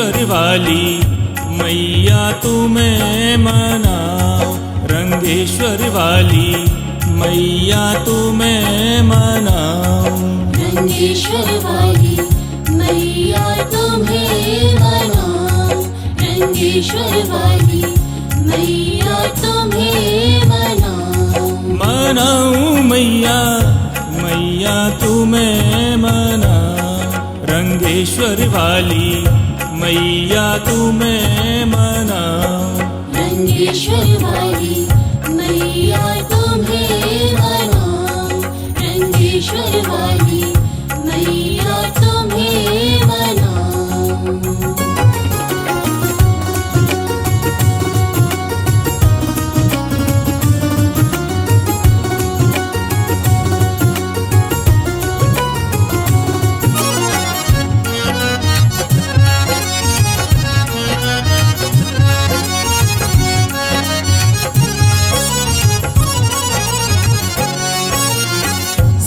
रंगेश्वर वाली मैया तुम्हें मनाओ, रंगेश्वर वाली मैया तुम्हें मनाओ, रंगेश्वर वाली मैया तुम्हें मनाओ, रंगेश्वर वाली मैया तुम्हें मनाओ, मनाऊं मैया मैया तुम्हें मनाओ, रंगेश्वर वाली मैया तुम्हें मनाओ, रंगेश्वर वाली मैया तुम्हें मनाओ, रंगेश्वर वाली मैया तुम्हें मनाओ।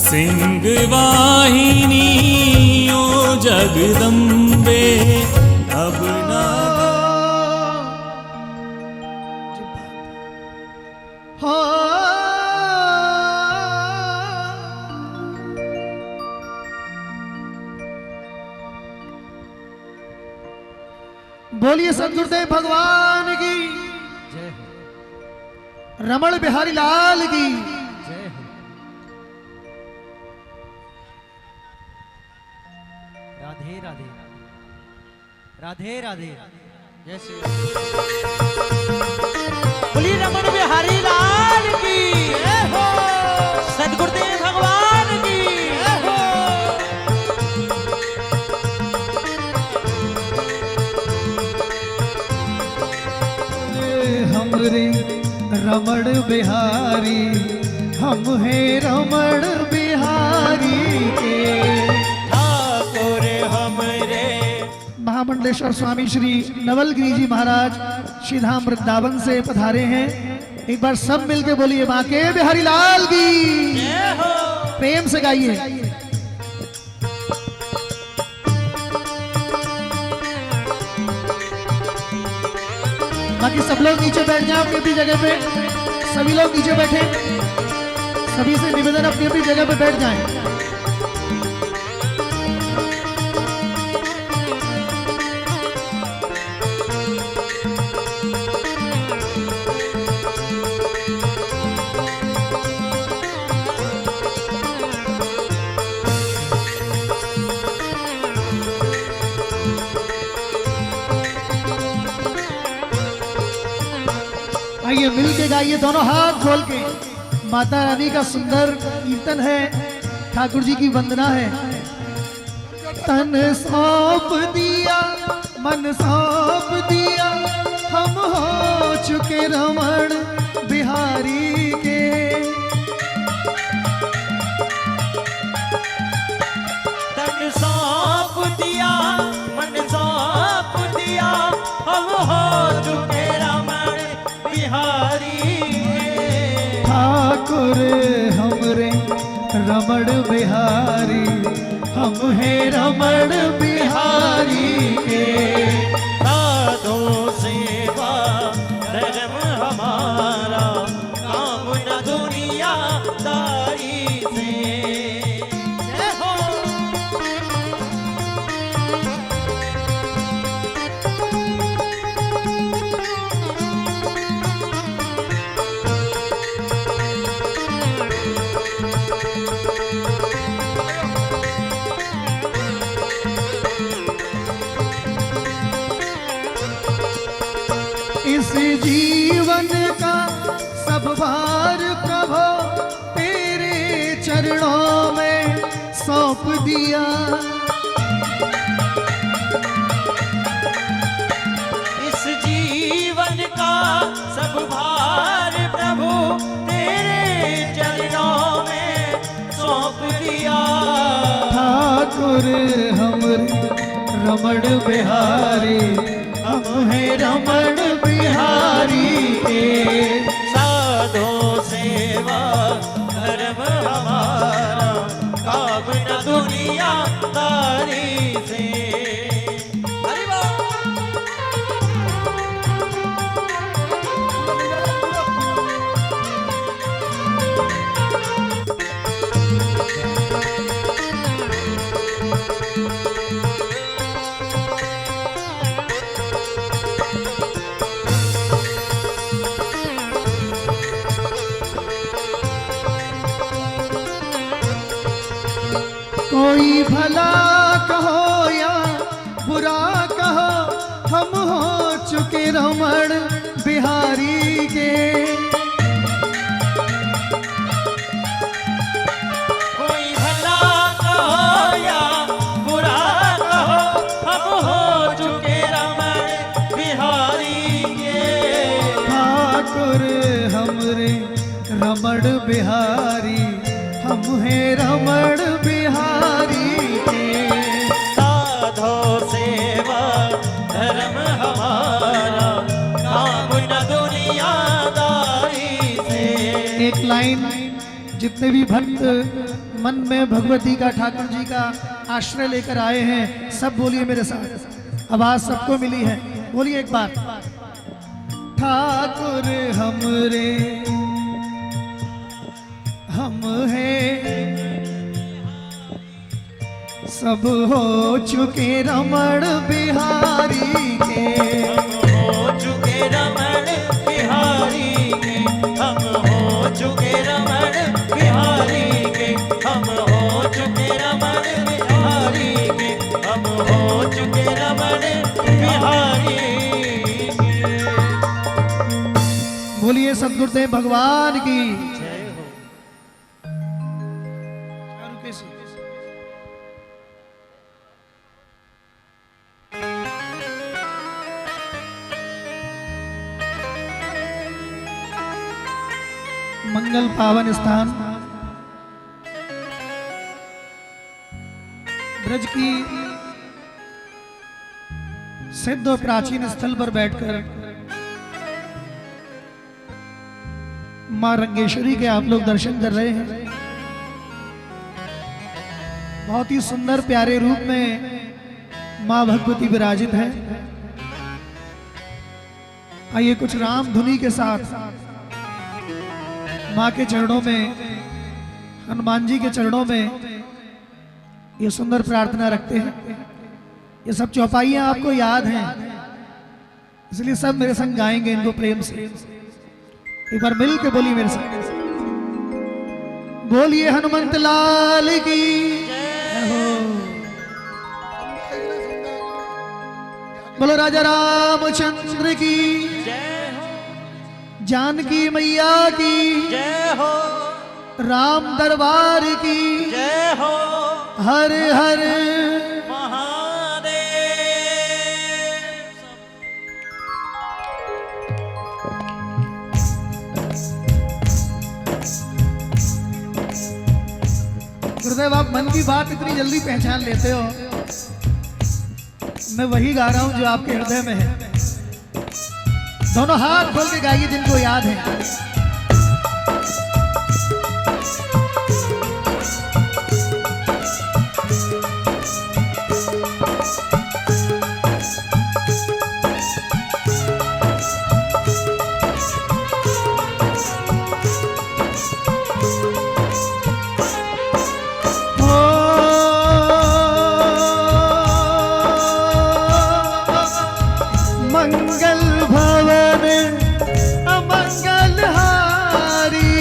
सिंह वाहिनी ओ जगदम्बे अब ना बोलिए सदगुरुदेव भगवान की, रमण बिहारी लाल की। राधे राधे राधे राधे। जय श्री बोलिए रमण बिहारी लाल की, सदगुरुदेव भगवान की। हमरे रमण बिहारी, हम है रमण बिहारी के महामंडलेश्वर स्वामी श्री नवलगिरी जी महाराज श्री धाम वृंदावन से पधारे हैं। एक बार सब मिलके बोलिए माँ के बिहारी लाल की, प्रेम से गाइए। बाकी सब लोग नीचे बैठ जाएं अपनी अपनी जगह पे, सभी लोग नीचे बैठे, सभी से निवेदन अपनी अपनी जगह पे बैठ जाएं। आइए मिल के गाइए, दोनों हाथ खोल के। माता रानी का सुंदर कीर्तन है, ठाकुर जी की वंदना है। तन सौंप दिया मन सौंप दिया, हम हो चुके रमण बिहारी के। तन सौंप दिया मन सौंप दिया, हम हो चुके रमण बिहारी। ठाकुर हमरे रमण बिहारी, हम है रमण बिहारी के। साधो सेवा धर्म हमारा, काम न दुनिया दारी से। जय हो। इस जीवन का सब भार प्रभु तेरे चरणों में सौंप दिया। इस जीवन का सब भार प्रभु तेरे चरणों में सौंप दिया। ठाकुर हमरे रमण बिहारी, हम है रमण बिहारी के। साधो सेवा धर्म हमारा, काम न दुनिया दारी से। हरि बोल। कोई भला कहो या बुरा कहो, हम हो चुके रमण बिहारी के। कोई भला कहो या बुरा कहो, हम हो चुके रमण बिहारी के। ठाकुर हमरे रमण बिहारी, हम हैं रमण बिहारी के। साधो सेवा धर्म हमारा, काम न दुनियादारी से। एक लाइन, जितने भी भक्त मन में भगवती का, ठाकुर जी का आश्रय लेकर आए हैं, सब बोलिए मेरे साथ, आवाज सबको मिली है, बोलिए एक बार। ठाकुर हमरे हम हैं सब हो चुके रमण बिहारी के। हो चुके रमण बिहारी के, हम हो चुके रमण बिहारी के, हम हो चुके रमण बिहारी के, हम हो चुके रमण बिहारी के। बोलिए सद्गुरुदेव भगवान की। मंगल पावन स्थान ब्रज की सिद्ध और प्राचीन स्थल पर बैठकर मां रंगेश्वरी के आप लोग दर्शन कर रहे हैं। बहुत ही सुंदर प्यारे रूप में मां भगवती विराजित है। आइए कुछ राम धुनी के साथ मां के चरणों में, हनुमान जी के चरणों में ये सुंदर प्रार्थना रखते हैं। ये सब चौपाइयां आपको याद हैं, इसलिए सब मेरे संग गाएंगे इनको प्रेम से। एक बार मिल के बोलिए मेरे साथ, बोलिए हनुमंत लाल की जय हो। बोलो राजा रामचंद्र की जय हो, जानकी मैया की जय हो, राम दरबार की जय हो, हर हर महादेव। गुरुदेव, आप मन की बात इतनी जल्दी पहचान लेते हो। मैं वही गा रहा हूं जो आपके हृदय में है। दोनों हाथ खोल के गाइए जिनको याद है। मंगल भवन अमंगल हारी।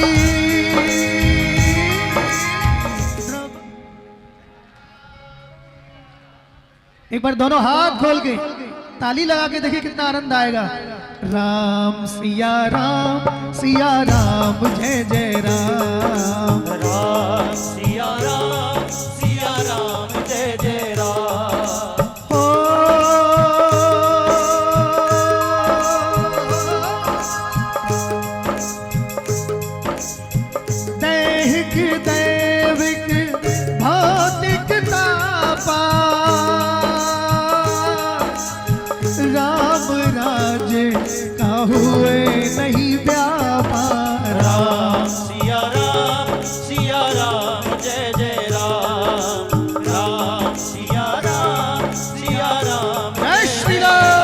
एक बार दोनों हाथ खोल के ताली लगा के देखिए कितना आनंद आएगा। राम सिया राम जय जय राम। राम सिया राम जय जय राम। हो दैहिक दैविक भौतिक तापा, राम राज्य का हुए नहीं व्यापार। राम सिया राम जय जय राम। राम सिया राम जय श्री राम।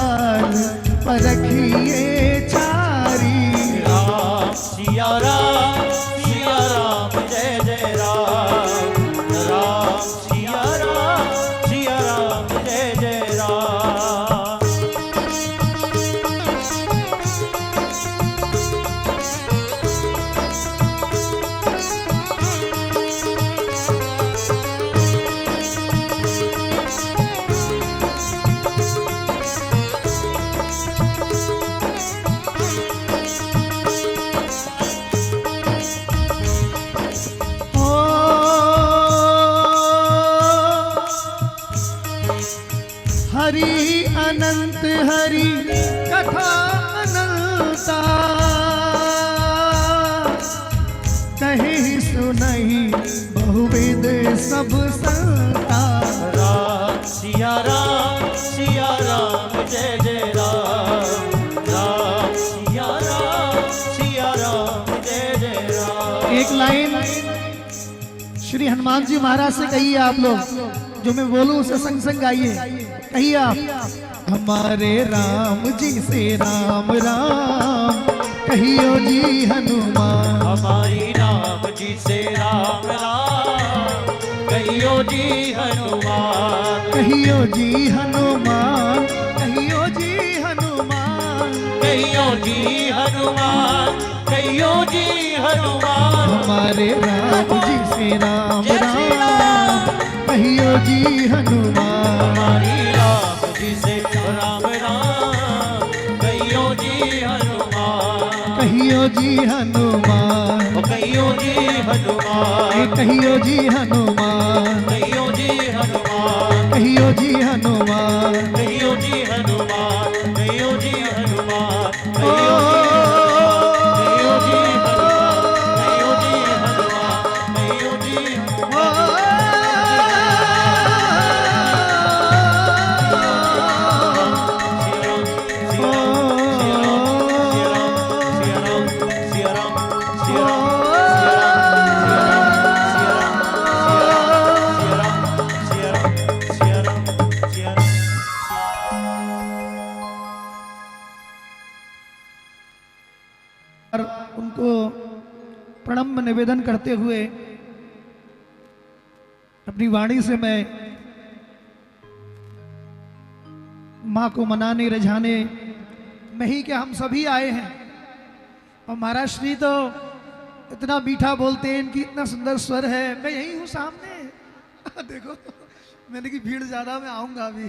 लाल परखिए चारी। राम सिया राम जय जय राम। राम सिया राम जय जय राम। ओ हरि अनंत हरि कथा अनंता, कहीं सुनहि बहुविध सब संता। राम सिया राम जय जय राम। राम सिया राम जय जय राम। एक लाइन श्री हनुमान जी महाराज से कहिए आप लोग, जो मैं बोलूं उसे संग संग गाइए। कहिए आप। हमारे राम जी से राम राम कहियो जी हनुमान। हमारी राम जी से राम राम कहियो जी हनुमान। कहियो जी हनुमान, कहियो जी हनुमान। कहियो जी हनुमान, कहियो जी हनुमान। हमारे राम जी से राम जय श्री राम कहियो जी हनुमान। हमारी राम जी से राम राम कहियो जी हनुमान। कहियो जी हनुमान, ओ कहियो जी हनुमान। कहियो जी हनुमान। कहियो जी हनुमान। कहियो जी हनुमान। कहियो जी हनुमान। कहियो जी हनुमान। ओ कहियो जी हनुमान। कहियो जी हनुमान। कहियो जी और उनको प्रणम्य निवेदन करते हुए अपनी वाणी से मैं माँ को मनाने रिझाने में ही कि हम सभी आए हैं। और महाराज श्री तो इतना मीठा बोलते हैं, इनकी इतना सुंदर स्वर है। मैं यही हूँ सामने देखो, मैंने की भीड़ ज्यादा, मैं आऊंगा अभी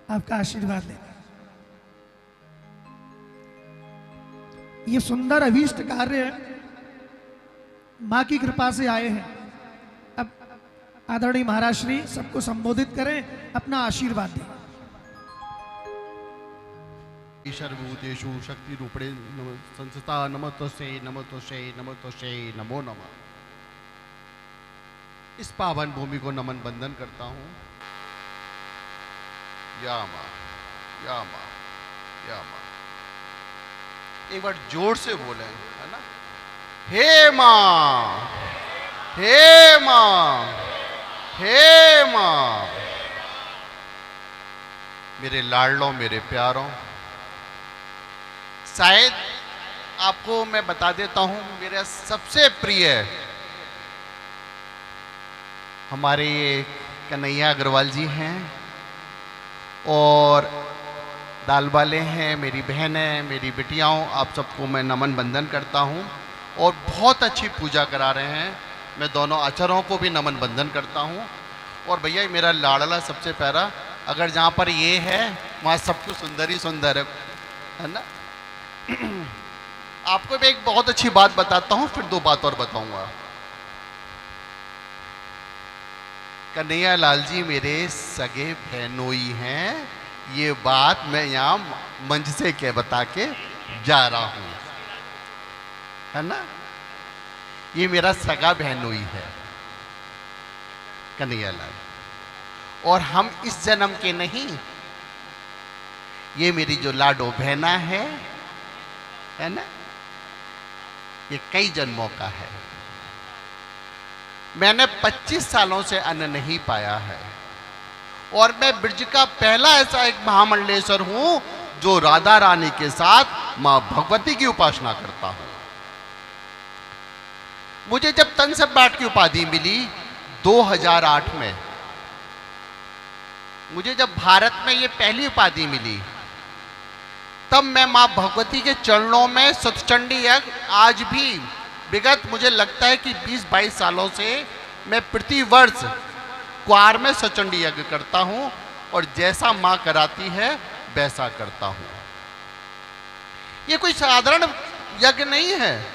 आपका आशीर्वाद लेने। ये सुंदर अभीष्ट कार्य माँ की कृपा से आए हैं। अब आदरणीय महाराज श्री सबको संबोधित करें, अपना आशीर्वाद दें। सर्वभूतेषु शक्ति रूपणे संस्था नमस्तस्यै नमस्तस्यै नमस्तस्यै नमो नमः। इस पावन भूमि को नमन बंदन करता हूँ। या माँ, या माँ, या माँ। एक बार जोर से बोले, है ना? हे माँ, हे माँ, हे माँ। मेरे लाडलों, मेरे प्यारों, शायद आपको मैं बता देता हूं, मेरा सबसे प्रिय हमारे ये कन्हैया अग्रवाल जी हैं और दाल वाले हैं, मेरी बहन है, मेरी बिटियाओं, आप सबको मैं नमन बंदन करता हूं और बहुत अच्छी पूजा करा रहे हैं। मैं दोनों आचार्यों को भी नमन बंदन करता हूं। और भैया मेरा लाडला सबसे प्यारा, अगर जहाँ पर ये है वहाँ सब कुछ सुंदर ही सुंदर है ना। आपको मैं एक बहुत अच्छी बात बताता हूँ, फिर दो बात और बताऊंगा। कन्हैया लाल जी मेरे सगे बहनोई हैं, ये बात मैं यहाँ मंच से के बता के जा रहा हूँ, है ना। ये मेरा सगा बहनोई है कन्हैया लाल, और हम इस जन्म के नहीं, ये मेरी जो लाडो बहना है ना, ये कई जन्मों का है। मैंने 25 सालों से अन्न नहीं पाया है और मैं ब्रज का पहला ऐसा एक महामंडलेश्वर हूं जो राधा रानी के साथ मां भगवती की उपासना करता हूं। मुझे जब तन से बाट की उपाधि मिली 2008 में, मुझे जब भारत में ये पहली उपाधि मिली, तब मैं मां भगवती के चरणों में सतचंडी यज्ञ, आज भी विगत मुझे लगता है कि 20-22 सालों से मैं प्रति वर्ष क्वार में सतचंडी यज्ञ करता हूं और जैसा मां कराती है वैसा करता हूं। ये कोई साधारण यज्ञ नहीं है।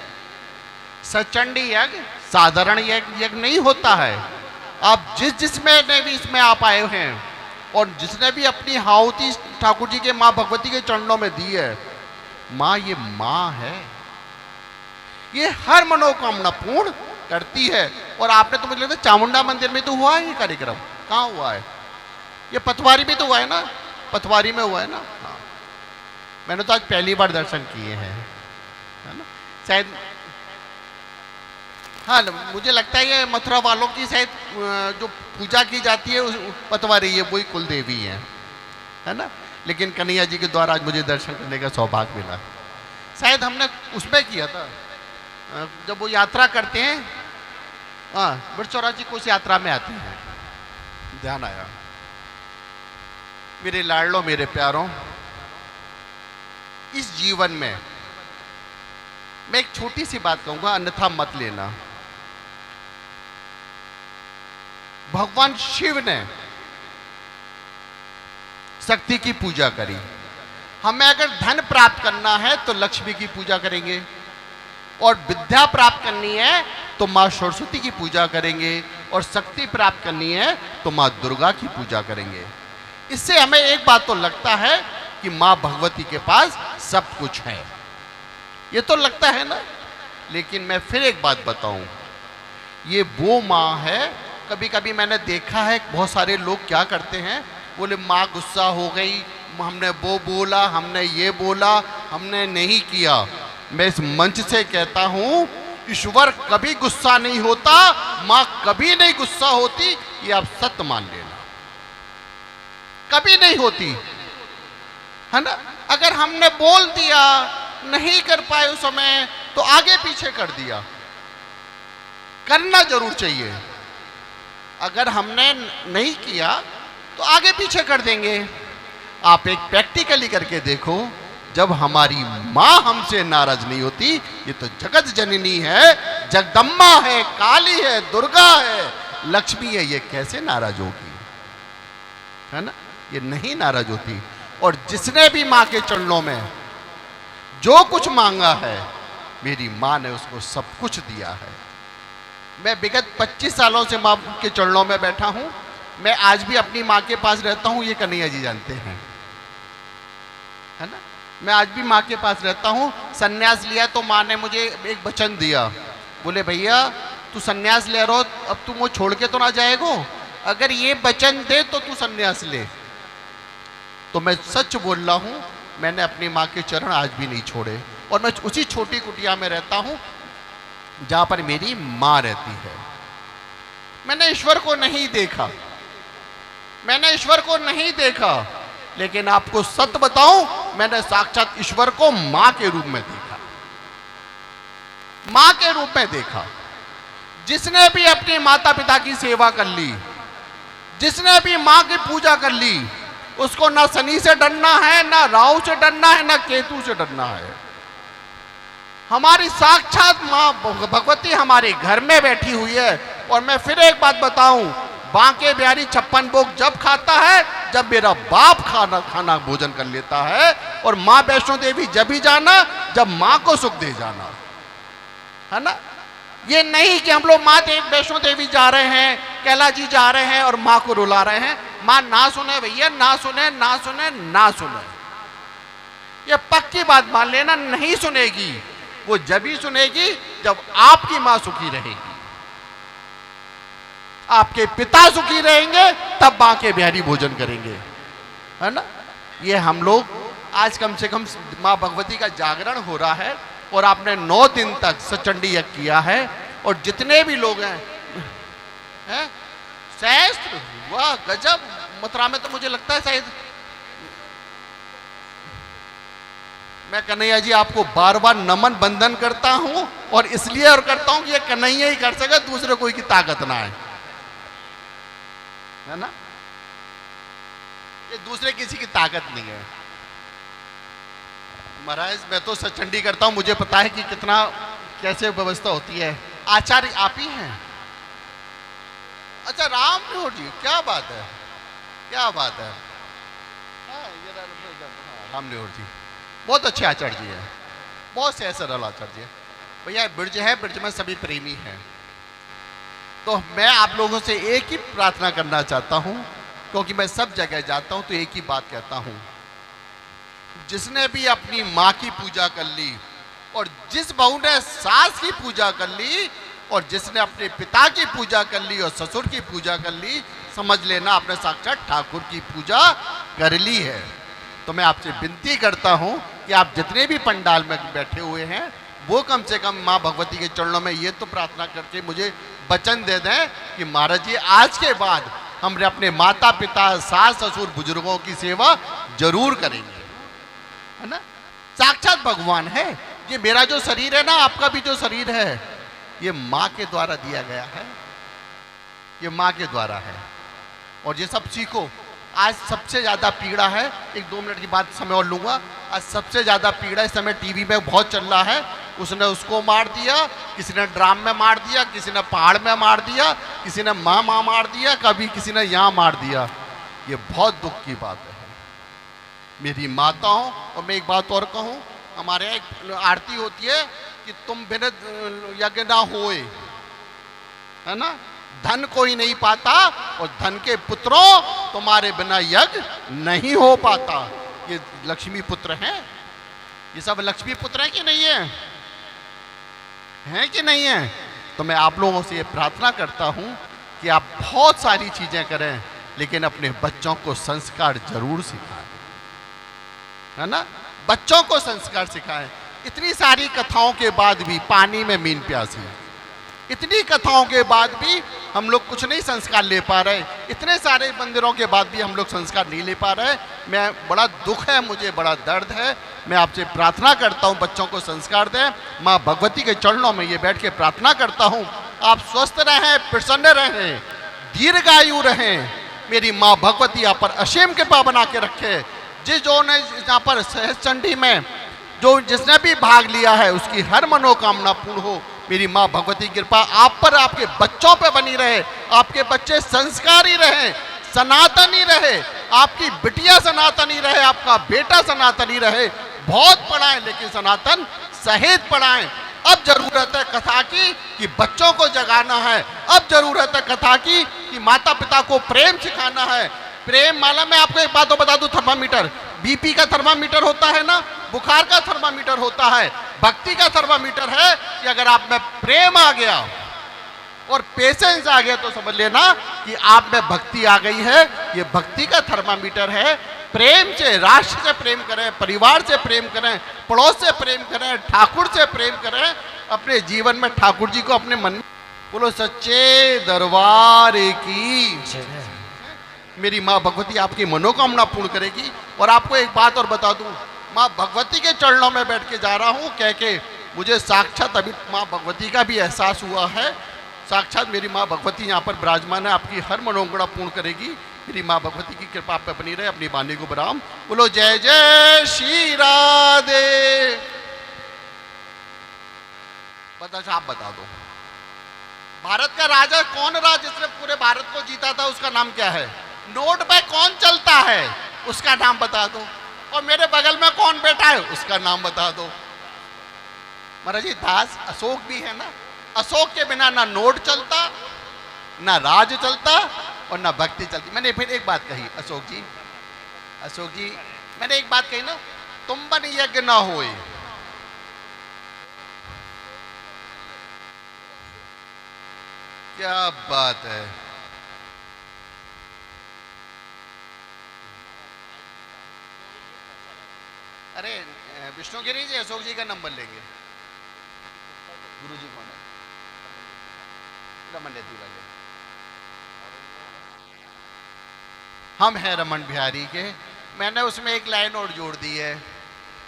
सतचंडी यज्ञ साधारण यज्ञ नहीं होता है। आप जिसमें ने भी इसमें आप आए हैं और जिसने भी अपनी आहुति ठाकुर जी के मां भगवती के चरणों में दी है, मां ये मां है, ये हर मनोकामना पूर्ण करती है। और आपने तो मुझे लगता है चामुंडा मंदिर में तो हुआ है ये कार्यक्रम, कहाँ हुआ है? ये पथवारी में तो हुआ है ना, पथवारी में हुआ है ना। हाँ, मैंने तो आज पहली बार दर्शन किए हैं, है ना। शायद हाँ, मुझे लगता है ये मथुरा वालों की शायद जो पूजा की जाती है पतवारी, ये वही कुल देवी है ना। लेकिन कन्हैया जी के द्वारा आज मुझे दर्शन करने का सौभाग्य मिला। शायद हमने उसमें किया था जब वो यात्रा करते हैं, हाँ, बड़चौरा जी को उस यात्रा में आते हैं, ध्यान आया। मेरे लाडलो, मेरे प्यारों, इस जीवन में मैं एक छोटी सी बात कहूंगा, अन्यथा मत लेना। भगवान शिव ने शक्ति की पूजा करी। हमें अगर धन प्राप्त करना है तो लक्ष्मी की पूजा करेंगे, और विद्या प्राप्त करनी है तो मां सरस्वती की पूजा करेंगे, और शक्ति प्राप्त करनी है तो मां दुर्गा की पूजा करेंगे। इससे हमें एक बात तो लगता है कि मां भगवती के पास सब कुछ है, ये तो लगता है ना। लेकिन मैं फिर एक बात बताऊं, ये वो मां है। कभी कभी मैंने देखा है बहुत सारे लोग क्या करते हैं, बोले मां गुस्सा हो गई, हमने वो बोला, हमने ये बोला, हमने नहीं किया। मैं इस मंच से कहता हूं, ईश्वर कभी गुस्सा नहीं होता, मां कभी नहीं गुस्सा होती, ये आप सत्य मान लेना, कभी नहीं होती, है ना। अगर हमने बोल दिया, नहीं कर पाए उस समय, तो आगे पीछे कर दिया, करना जरूर चाहिए। अगर हमने नहीं किया तो आगे पीछे कर देंगे। आप एक प्रैक्टिकली करके देखो, जब हमारी मां हमसे नाराज नहीं होती, ये तो जगत जननी है, जगदम्बा है, काली है, दुर्गा है, लक्ष्मी है, ये कैसे नाराज होगी, है ना। ये नहीं नाराज होती। और जिसने भी मां के चरणों में जो कुछ मांगा है, मेरी मां ने उसको सब कुछ दिया है। मैं विगत 25 सालों से मां के चरणों में बैठा हूं। मैं आज भी अपनी मां के पास रहता हूं, ये कन्हैया जी जानते हैं, है ना। मैं आज भी मां के पास रहता हूं। सन्यास लिया तो मां ने मुझे एक वचन दिया, बोले भैया तू सन्यास ले रहो, अब तुम वो छोड़ के तो ना जाएगो, अगर ये वचन दे तो तू सन्यास ले। तो मैं सच बोल रहा हूं, मैंने अपनी मां के चरण आज भी नहीं छोड़े, और मैं उसी छोटी कुटिया में रहता हूं जहां पर मेरी मां रहती है। मैंने ईश्वर को नहीं देखा, मैंने ईश्वर को नहीं देखा, लेकिन आपको सत्य बताऊं, मैंने साक्षात ईश्वर को मां के रूप में देखा, मां के रूप में देखा। जिसने भी अपने माता पिता की सेवा कर ली, जिसने भी मां की पूजा कर ली, उसको ना शनि से डरना है, ना राहु से डरना है, ना केतु से डरना है। हमारी साक्षात मां भगवती हमारे घर में बैठी हुई है। और मैं फिर एक बात बताऊं, बांके बिहारी 56 भोग जब खाता है, जब मेरा बाप खाना भोजन कर लेता है। और मां वैष्णो देवी जब भी जाना, जब मां को सुख दे जाना, है ना। ये नहीं कि हम लोग मां वैष्णो देवी जा रहे हैं, कैलाश जी जा रहे हैं और मां को रुला रहे हैं। मां ना सुने भैया, ना सुने, ना सुने, ना सुने, ये पक्की बात मान लेना, नहीं सुनेगी। वो जब ही सुनेगी जब आपकी मां सुखी रहेगी, आपके पिता सुखी रहेंगे, तब बांके बिहारी भोजन करेंगे, है ना। ये हम लोग आज कम से कम मां भगवती का जागरण हो रहा है, और आपने 9 दिन तक सचंडी यज्ञ किया है। और जितने भी लोग हैं, सहस्त्र, वाह गजब, मथुरा में तो मुझे लगता है शायद मैं कन्हैया जी आपको बार बार नमन बंधन करता हूं और इसलिए और करता हूं कि ये कन्हैया ही कर सके, दूसरे कोई की ताकत ना है ना, ये दूसरे किसी की ताकत नहीं है। महाराज मैं तो सचंडी करता हूं, मुझे पता है कि कितना कैसे व्यवस्था होती है। आचार्य आप ही हैं? अच्छा राम निहोर जी, क्या बात है, क्या बात है। राम निहोर जी बहुत अच्छे आचार्य जी हैं, बहुत से सरल आचार्य जी हैं। भैया ब्रज है, ब्रज में सभी प्रेमी हैं। तो मैं आप लोगों से एक ही प्रार्थना करना चाहता हूं, क्योंकि मैं सब जगह जाता हूं तो एक ही बात कहता हूं, जिसने भी अपनी माँ की पूजा कर ली और जिस बहू ने सास की पूजा कर ली और जिसने अपने पिता की पूजा कर ली और ससुर की पूजा कर ली, समझ लेना आपने साक्षात ठाकुर की पूजा कर ली है। तो मैं आपसे विनती करता हूं कि आप जितने भी पंडाल में बैठे हुए हैं वो कम से कम माँ भगवती के चरणों में ये तो प्रार्थना करके मुझे वचन दे दें कि महाराज जी आज के बाद हम अपने माता पिता सास ससुर बुजुर्गों की सेवा जरूर करेंगे, है ना। साक्षात भगवान है। ये मेरा जो शरीर है ना, आपका भी जो शरीर है, ये माँ के द्वारा दिया गया है, ये माँ के द्वारा है। और ये सब सीखो। आज सबसे ज्यादा पीड़ा है, एक 2 मिनट की बात समय और लूंगा, आज सबसे ज्यादा पीड़ा इस समय टीवी में बहुत चल रहा है। उसने उसको मार दिया, किसी ने ड्राम में मार दिया, किसी ने पहाड़ में मार दिया, किसी ने माँ मार दिया, कभी किसी ने यहाँ मार दिया। ये बहुत दुख की बात है मेरी माताओं। और मैं एक बात और कहूँ, हमारे यहाँ एक आरती होती है कि तुम बिन यज्ञ ना होए, है ना, धन कोई नहीं पाता और धन के पुत्रों तुम्हारे बिना यज्ञ नहीं हो पाता। ये लक्ष्मी पुत्र हैं, ये सब लक्ष्मी पुत्र हैं कि नहीं है, हैं कि नहीं है। तो मैं आप लोगों से ये प्रार्थना करता हूं कि आप बहुत सारी चीजें करें, लेकिन अपने बच्चों को संस्कार जरूर सिखाएं, है ना, बच्चों को संस्कार सिखाएं। इतनी सारी कथाओं के बाद भी पानी में मीन प्यासी, इतनी कथाओं के बाद भी हम लोग कुछ नहीं संस्कार ले पा रहे, इतने सारे मंदिरों के बाद भी हम लोग संस्कार नहीं ले पा रहे। मैं बड़ा दुख है, मुझे बड़ा दर्द है। मैं आपसे प्रार्थना करता हूं बच्चों को संस्कार दें। माँ भगवती के चरणों में ये बैठ के प्रार्थना करता हूं, आप स्वस्थ रहें, प्रसन्न रहें, दीर्घायु रहें। मेरी माँ भगवती यहाँ पर असीम कृपा बना के रखे। जो ने यहाँ पर सहज चंडी में जो जिसने भी भाग लिया है उसकी हर मनोकामना पूर्ण हो। मेरी माँ भगवती कृपा आप पर, आपके बच्चों पे बनी रहे। आपके बच्चे संस्कारी रहे, सनातनी रहे, आपकी बिटिया सनातनी रहे, आपका बेटा सनातनी रहे। बहुत पढ़ाएं लेकिन सनातन सहित पढ़ाएं। अब जरूरत है कथा की कि बच्चों को जगाना है। अब जरूरत है कथा की कि माता पिता को प्रेम सिखाना है। प्रेम माला मैं आपको एक बात तो बता दूं, थर्मामीटर, बीपी का थर्मामीटर होता है ना, बुखार का थर्मामीटर होता है, भक्ति का थर्मामीटर है कि अगर आप में प्रेम आ गया और पेशेंस आ गया तो समझ लेना कि आप में भक्ति आ गई है। ये भक्ति का थर्मामीटर है। प्रेम से, राष्ट्र से प्रेम करें, परिवार से प्रेम करें, पड़ोस से प्रेम करें, ठाकुर से प्रेम करें। अपने जीवन में ठाकुर जी को अपने मन में बोलो, सच्चे दरबार की। मेरी माँ भगवती आपकी मनोकामना पूर्ण करेगी। और आपको एक बात और बता दूं, माँ भगवती के चरणों में बैठ के जा रहा हूं कह के मुझे साक्षात अभी माँ भगवती का भी एहसास हुआ है। साक्षात मेरी माँ भगवती यहाँ पर विराजमान है, आपकी हर मनोकामना पूर्ण करेगी। मेरी माँ भगवती की कृपा आप पे बनी रहे। अपनी वाणी को बराम बोलो, जय जय श्री राधे। बता, आप बता दो, भारत का राजा कौन रहा जिसने पूरे भारत को जीता था, उसका नाम क्या है? नोट पे कौन चलता है, उसका नाम बता दो। और मेरे बगल में कौन बैठा है, उसका नाम बता दो। महाराज जी, दास अशोक भी है ना, अशोक के बिना ना नोट चलता, ना राज चलता और ना भक्ति चलती। मैंने फिर एक बात कही, अशोक जी मैंने एक बात कही ना, तुम बन यज्ञ ना होए। क्या बात है। अरे विष्णुगिरी जी, अशोक जी का नंबर लेंगे। गुरु जी कौन है? रमन नेती वाले। हम हैं रमन बिहारी के। मैंने उसमें एक लाइन और जोड़ दी है।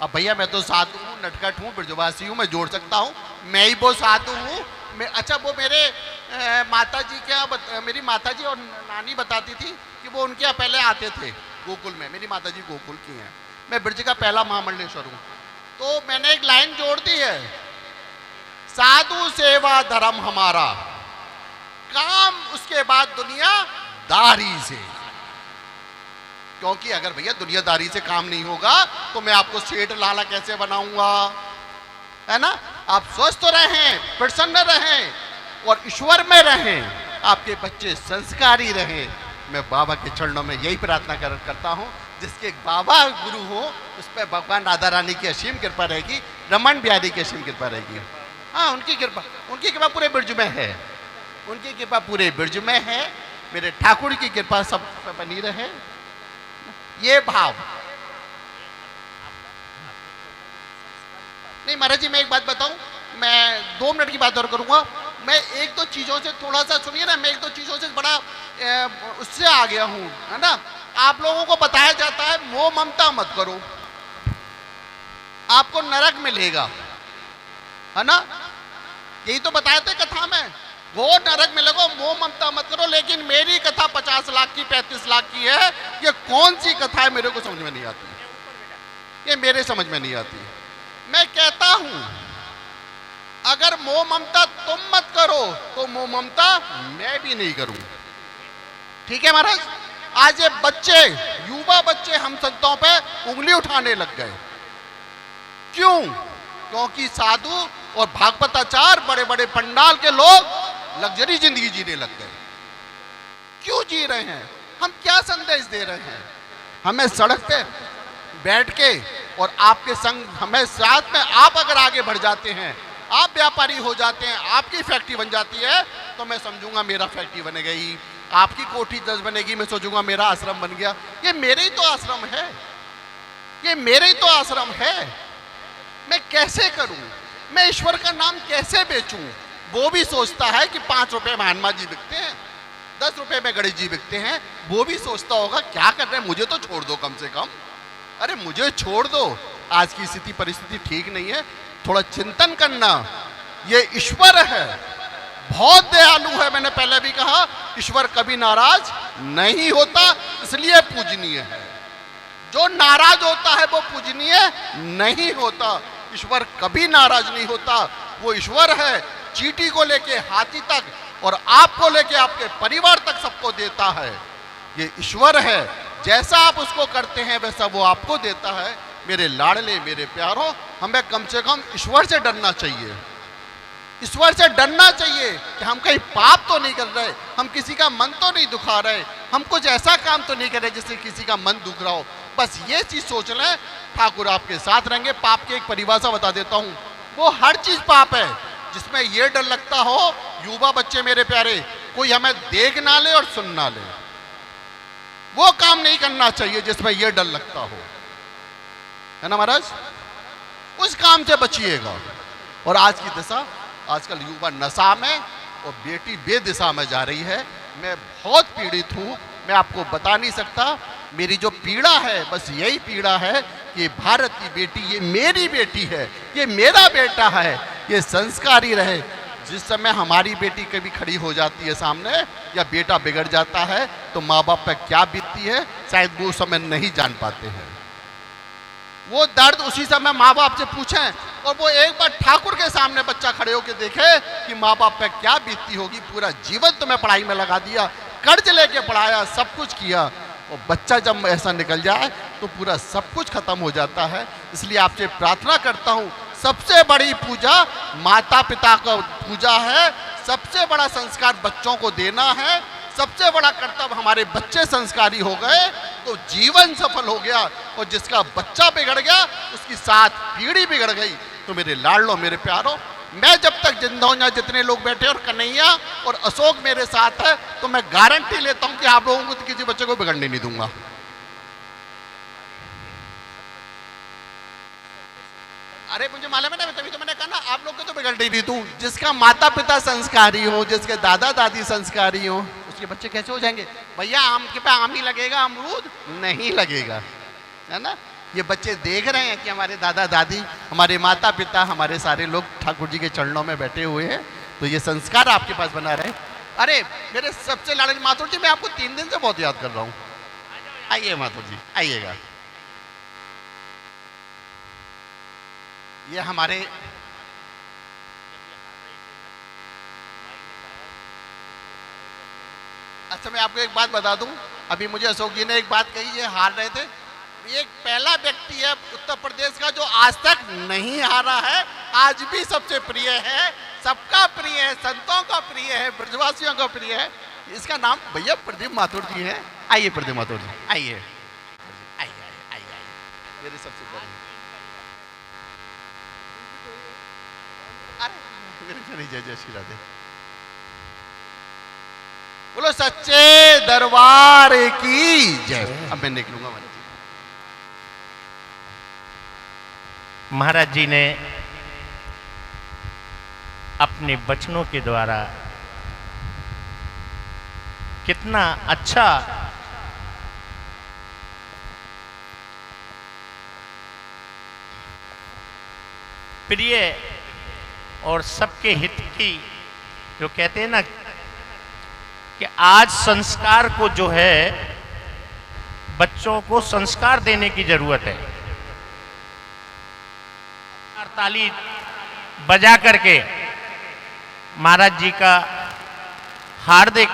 अब भैया मैं तो साधु हूँ, नटखट हूँ, ब्रजवासी हूँ, मैं जोड़ सकता हूँ, मैं ही वो साधु हूँ। मैं अच्छा वो मेरे माता जी मेरी माता जी और नानी बताती थी कि वो उनके यहाँ पहले आते थे गोकुल में। मेरी माता जी गोकुल की हैं, मैं ब्रज का पहला महामंडलेश्वर हूँ। तो मैंने एक लाइन जोड़ दी है, साधु सेवा धर्म हमारा, काम उसके बाद दुनियादारी से। क्योंकि अगर भैया दुनियादारी से काम नहीं होगा तो मैं आपको सेठ लाला कैसे बनाऊंगा, है ना। आप स्वस्थ रहें, प्रसन्न रहें और ईश्वर में रहें, आपके बच्चे संस्कारी रहें। मैं बाबा के चरणों में यही प्रार्थना करता हूँ। जिसके बाबा गुरु हो उस पर भगवान राधा रानी की असीम कृपा रहेगी, रमन बिहारी की असीम कृपा रहेगी। हाँ, उनकी कृपा पूरे ब्रज में है, उनकी कृपा पूरे ब्रज में है। मेरे ठाकुर की कृपा सब पे बनी रहे। ये भाव नहीं महाराज जी, मैं एक बात बताऊं, मैं 2 मिनट की बात और करूंगा। मैं एक दो चीजों से थोड़ा सा सुनिए ना, मैं एक दो चीजों से बड़ा उससे आ गया हूं, है ना। आप लोगों को बताया जाता है मोह ममता मत करो, आपको नरक मिलेगा, है ना। यही तो बताए थे कथा में, वो नरक मिलेगा, मोह ममता मत करो। लेकिन मेरी कथा 50 लाख की 35 लाख की है। ये कौन सी कथा है मेरे को समझ में नहीं आती, ये मेरे समझ में नहीं आती। मैं कहता हूं अगर मोह ममता तुम मत करो तो मोह ममता मैं भी नहीं करूं। ठीक है महाराज। आज ये बच्चे, युवा बच्चे हम संतों पे उंगली उठाने लग गए। क्यों? क्योंकि साधु और भागवताचार, बड़े बड़े पंडाल के लोग लग्जरी जिंदगी जीने लग गए। क्यों जी रहे हैं? हम क्या संदेश दे रहे हैं? हमें सड़क पे बैठ के और आपके संग हमें साथ में, आप अगर आगे बढ़ जाते हैं, आप व्यापारी हो जाते हैं, आपकी फैक्ट्री बन जाती है, तो मैं समझूंगा मेरा फैक्ट्री बनेगा ही। आपकी कोठी 10 बनेगी, मैं सोचूंगा मेरा आश्रम बन गया। ये मेरे ही तो आश्रम है, ये मेरे ही तो आश्रम है। मैं कैसे करूं? मैं ईश्वर का नाम कैसे बेचूं? वो भी सोचता है कि 5 रुपए में हनुमान जी बिकते हैं, 10 रुपए में गणेश जी बिकते हैं। वो भी सोचता होगा क्या कर रहे हैं, मुझे तो छोड़ दो कम से कम। अरे मुझे छोड़ दो, आज की स्थिति परिस्थिति ठीक नहीं है, थोड़ा चिंतन करना। ये ईश्वर है, बहुत दयालु है। मैंने पहले भी कहा ईश्वर कभी नाराज नहीं होता, इसलिए पूजनीय है। जो नाराज होता है वो पूजनीय नहीं होता। ईश्वर कभी नाराज नहीं होता, वो ईश्वर है। चींटी को लेके हाथी तक और आपको लेके आपके परिवार तक सबको देता है। ये ईश्वर है, जैसा आप उसको करते हैं वैसा वो आपको देता है। मेरे लाडले, मेरे प्यारों, हमें कम से कम ईश्वर से डरना चाहिए। ईश्वर से डरना चाहिए कि हम कहीं पाप तो नहीं कर रहे, हम किसी का मन तो नहीं दुखा रहे, हम कुछ ऐसा काम तो नहीं कर रहे जिससे किसी का मन दुख रहा हो। बस ये चीज सोच लें, ठाकुर आपके साथ रहेंगे। पाप की एक परिभाषा बता देता हूं, वो हर चीज पाप है जिसमें ये डर लगता हो, युवा बच्चे मेरे प्यारे, कोई हमें देख ना ले और सुन ना ले। वो काम नहीं करना चाहिए जिसमें ये डर लगता हो, है ना महाराज। उस काम से बचिएगा। और आज की दशा, आजकल युवा नशा में और बेटी बेदिशा में जा रही है। मैं बहुत पीड़ित हूँ, मैं आपको बता नहीं सकता। मेरी जो पीड़ा है बस यही पीड़ा है कि भारत की बेटी, ये मेरी बेटी है, ये मेरा बेटा है, ये संस्कारी रहे। जिस समय हमारी बेटी कभी खड़ी हो जाती है सामने या बेटा बिगड़ जाता है तो माँ बाप पे क्या बीतती है शायद वो समय नहीं जान पाते हैं। वो दर्द उसी समय माँ बाप से पूछें, और वो एक बार ठाकुर के सामने बच्चा खड़े होकर देखे कि माँ बाप पे क्या बीतती होगी। पूरा जीवन तुम्हें पढ़ाई में लगा दिया, कर्ज लेके पढ़ाया, सब कुछ किया, और बच्चा जब ऐसा निकल जाए तो पूरा सब कुछ खत्म हो जाता है। इसलिए आपसे प्रार्थना करता हूँ, सबसे बड़ी पूजा माता पिता का पूजा है, सबसे बड़ा संस्कार बच्चों को देना है, सबसे बड़ा कर्तव्य। हमारे बच्चे संस्कारी हो गए तो जीवन सफल हो गया, और जिसका बच्चा बिगड़ गया उसकी 7 पीढ़ी बिगड़ गई। तो मेरे लाडलो, मेरे प्यारो, मैं जब तक जिंदा हूं, जितने लोग बैठे और कन्हैया और अशोक मेरे साथ है, तो मैं गारंटी लेता हूं कि आप लोगों को किसी बच्चे को बिगड़ने नहीं दूंगा। अरे मुझे मालूम है ना, तभी तो मैंने कहा ना, आप लोग को तो बिगड़ने नहीं दूं। जिसका माता पिता संस्कारी हो, जिसके दादा दादी संस्कारी हो, उसके बच्चे कैसे हो जाएंगे? भैया आम के पे आम ही लगेगा, अमरूद नहीं लगेगा, है ना। ये बच्चे देख रहे हैं कि हमारे दादा दादी, हमारे माता पिता, हमारे सारे लोग ठाकुर जी के चरणों में बैठे हुए हैं, तो ये संस्कार आपके पास बना रहे। अरे मेरे सबसे लाडली माथुर जी, मैं आपको 3 दिन से बहुत याद कर रहा हूँ। आइए माथुर जी, आइएगा। ये हमारे अच्छा, मैं आपको एक बात बता दूं, अभी मुझे अशोक जी ने एक बात कही, ये हार रहे थे। एक पहला व्यक्ति है उत्तर प्रदेश का जो आज तक नहीं हारा है, आज भी सबसे प्रिय है, सबका प्रिय है, संतों का प्रिय है, ब्रजवासियों का प्रिय है। इसका नाम भैया प्रदीप माथुर जी है। आइए प्रदीप माथुर जी, आइए आइए आइए आइए, मेरे सबसे प्रिय। अरे मेरे जय जय श्री राधे। बोलो सच्चे दरबार की जय। अब मैं निकलूंगा महाराज जी। महाराज जी ने अपने वचनों के द्वारा कितना अच्छा प्रिय और सबके हित की, जो कहते हैं ना कि आज संस्कार को जो है, बच्चों को संस्कार देने की जरूरत है। ताली बजा करके महाराज जी का हार्दिक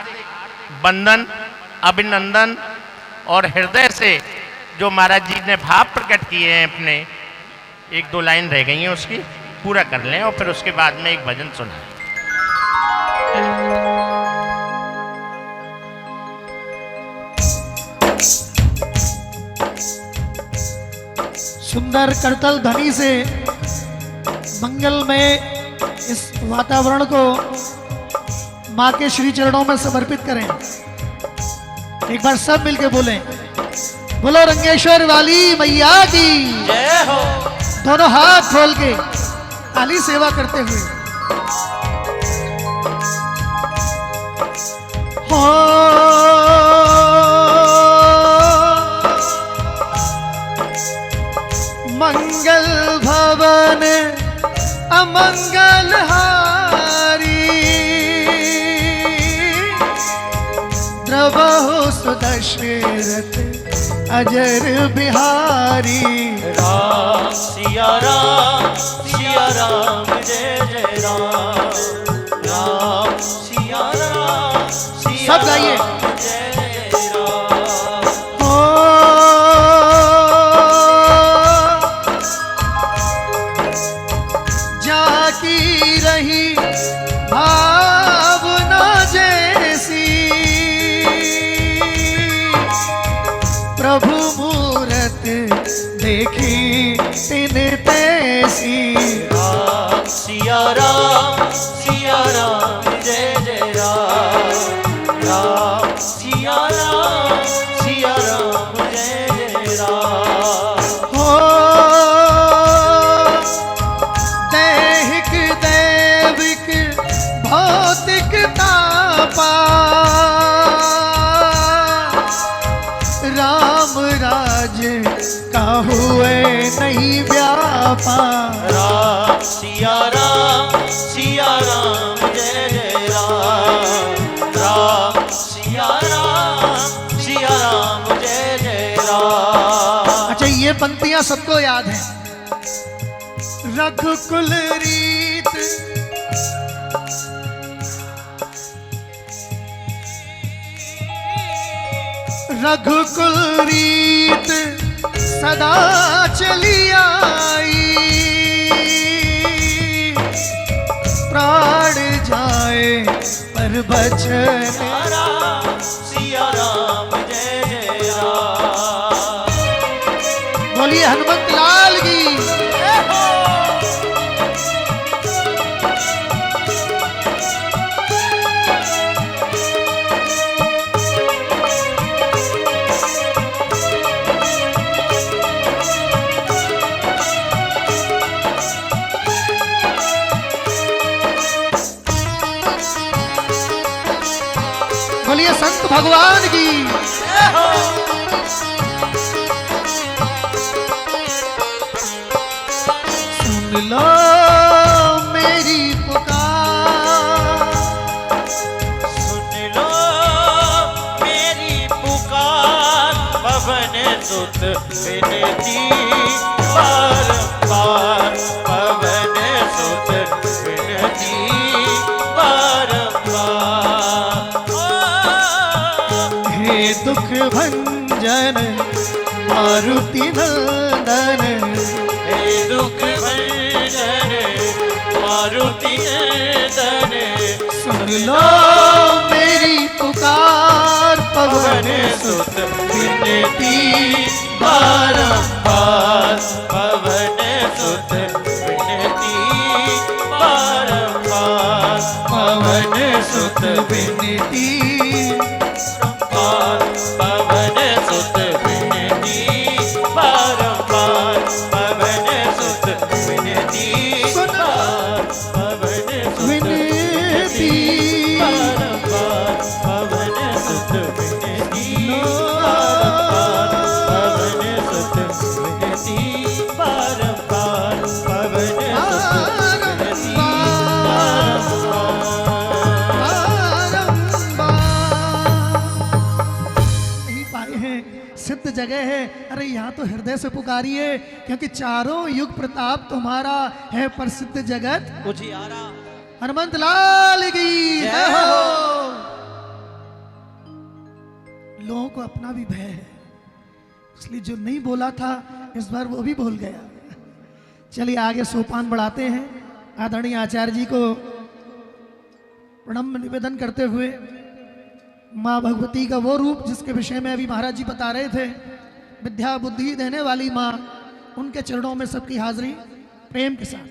वंदन, अभिनंदन और हृदय से जो महाराज जी ने भाव प्रकट किए हैं अपने, 1-2 लाइन रह गई हैं, उसकी पूरा कर लें और फिर उसके बाद में एक भजन सुनाएं। सुंदर करतल ध्वनि से मंगल में इस वातावरण को माँ के श्री चरणों में समर्पित करें। एक बार सब मिलके बोलें, बोलो रंगेश्वर वाली मैया की जय हो। दोनों हाथ खोल के ताली सेवा करते हुए। मंगल भवन अमंगल हारी, द्रवहु सुदशरथ अजर बिहारी। राम सिया राम जय जय राम, राम सिया राम सब गाइए। जय राम। जाकी रही भावना जैसी, प्रभु मूरत देखी तिन तैसी। राम सिया राम जय जय राम, राम सिया राम जय जय राम। हो दैहिक दैविक भौतिक तापा, राम राज का हुए नहीं व्यापा। राम सिया राम जय जय राम, राम सिया राम जय जय राम। अच्छा, ये पंक्तियां सबको याद हैं। रघुकुल रीत रघुकुल रीत सदा चली आई, प्राण जाए पर बचन। सिया राम जय जय राम। बोलिए हनुमत लाल की। बोलिए संत भगवान की। सुन लो मेरी पुकार, सुन लो मेरी पुकार, पवन सुत विनती बारंबार, पवन सुत विनती बारंबार। हे दुख भंजन मारुति नंदन, हे दुख भंजन मारुति नंदन, सुन लो मेरी पुकार, पवन सुत विनती बारंबार, पवन सुत विनती बारंबार, पवन सुत विनती, पवन सुत विनती बारंबार, पवन सुत विनती बारंबार, पवन सुत विनती बारंबार, पवन सुत विनती बारंबार, पवन सुत विनती बारंबार, पवन सुत विनती नहीं पाए हैं, सिद्ध जगह है। अरे यहाँ तो हृदय से पुकारिए, क्योंकि चारों युग प्रताप तुम्हारा है, प्रसिद्ध जगत उजियारा। हनुमंत लाल की जय हो। लोगों को अपना भी भय है, इसलिए जो नहीं बोला था इस बार वो भी बोल गया। चलिए आगे सोपान बढ़ाते हैं। आदरणीय आचार्य जी को प्रणाम निवेदन करते हुए माँ भगवती का वो रूप जिसके विषय में अभी महाराज जी बता रहे थे, विद्या बुद्धि देने वाली माँ, उनके चरणों में सबकी हाजिरी प्रेम के साथ।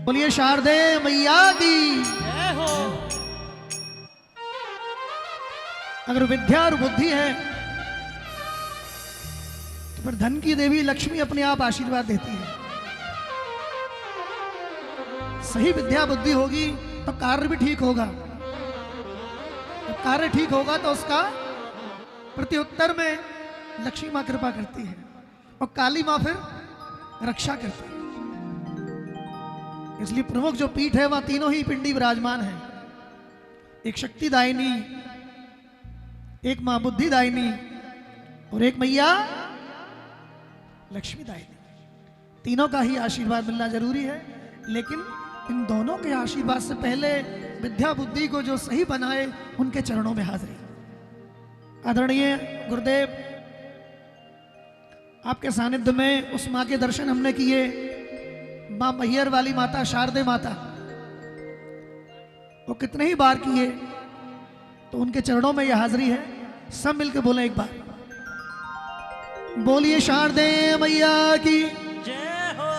बोलिए शारदे मैया की। अगर विद्या और बुद्धि है तो फिर धन की देवी लक्ष्मी अपने आप आशीर्वाद देती है। सही विद्या बुद्धि होगी तो कार्य भी ठीक होगा, जब कार्य ठीक होगा तो उसका प्रत्युत्तर में लक्ष्मी मां कृपा करती है और काली मां फिर रक्षा करती है। इसलिए प्रमुख जो पीठ है वहां तीनों ही पिंडी विराजमान है, एक शक्तिदायिनी, एक मां बुद्धिदायिनी और एक मैया लक्ष्मीदायिनी। तीनों का ही आशीर्वाद मिलना जरूरी है, लेकिन इन दोनों के आशीर्वाद से पहले विद्या बुद्धि को जो सही बनाए उनके चरणों में हाजिरी। आदरणीय गुरुदेव, आपके सानिध्य में उस मां के दर्शन हमने किए, मां मैहर वाली माता, शारदे माता, वो कितने ही बार किए, तो उनके चरणों में यह हाजिरी है। सब मिलकर बोले एक बार, बोलिए शारदे मैया की जय हो।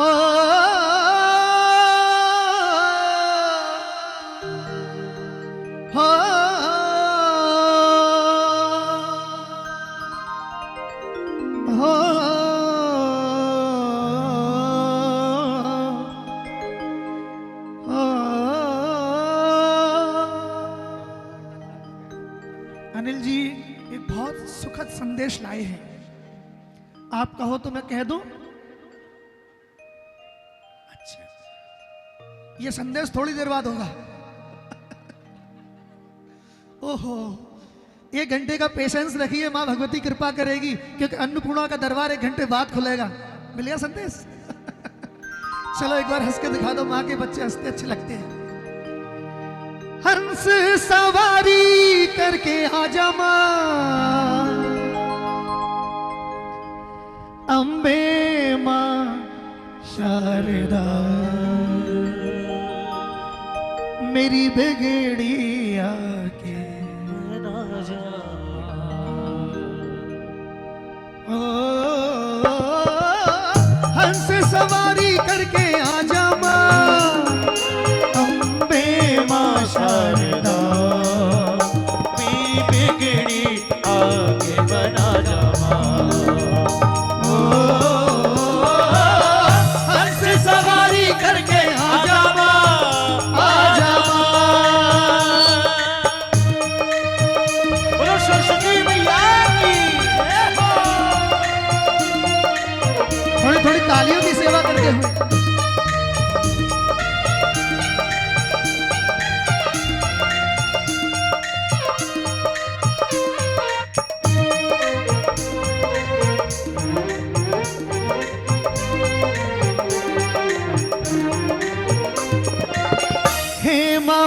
हो। हो। हो। अनिल जी एक बहुत सुखद संदेश लाए हैं, आप कहो तो मैं कह दूं? अच्छा, ये संदेश थोड़ी देर बाद होगा। ओहो, 1 घंटे का पेशेंस रखिए, मां भगवती कृपा करेगी, क्योंकि अन्नपूर्णा का दरबार 1 घंटे बाद खुलेगा। मिल गया संदेश? चलो एक बार हंस के दिखा दो, मां के बच्चे हंसते अच्छे लगते हैं। हंस सवारी करके आजा मां, अम्बे मां शारदा, मेरी बिगड़ी आके ओ, हंस सवारी करके आजा मां, अम्बे मां शारदा, मेरी बिगड़ी आगे बना जा मां। ओ, हंस सवारी करके आजा मां, आजा मां, थोड़ी तालियों की सेवा करते हुए।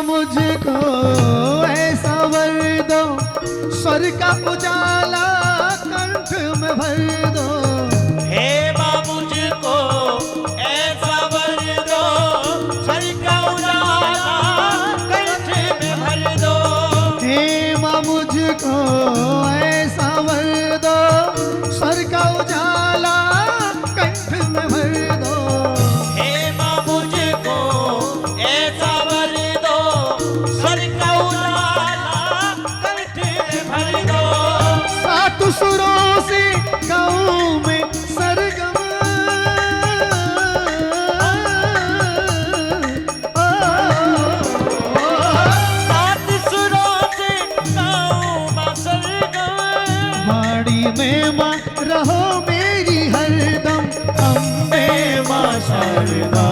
मुझको ऐसा वर दो, स्वर का उजाला कंठ में भर दो। हे माँ मुझको ऐसा वर दो, स्वर का उजाला कंठ में भर दो। हे माँ मुझको ऐसा वर दो, स्वर का उजाला कंठ में भर दो। हे माँ मुझको ऐसा वर दो, स्वर का उजाला कंठ में भर दो। सात सुरों से गाऊं मैं सरगम, सात सुरों से गाऊं मैं सरगम। वाणी में माँ रहो मेरी हरदम, अम्बे माँ शारदा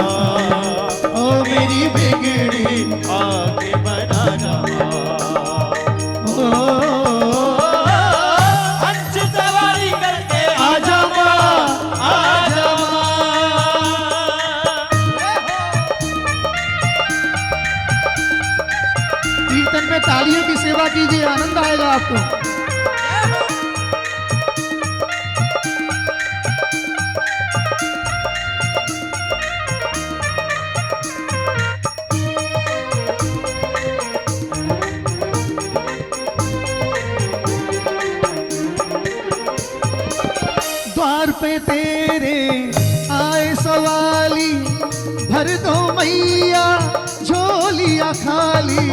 ओ मेरी बिगड़ी आगे बढ़ा जा। ओ हंस सवारी करके आजा माँ, आजा माँ। कीर्तन में तालियों की सेवा कीजिए, आनंद आएगा आपको। द्वार पे तेरे आए सवाली, भर दो मैया झोलिया खाली।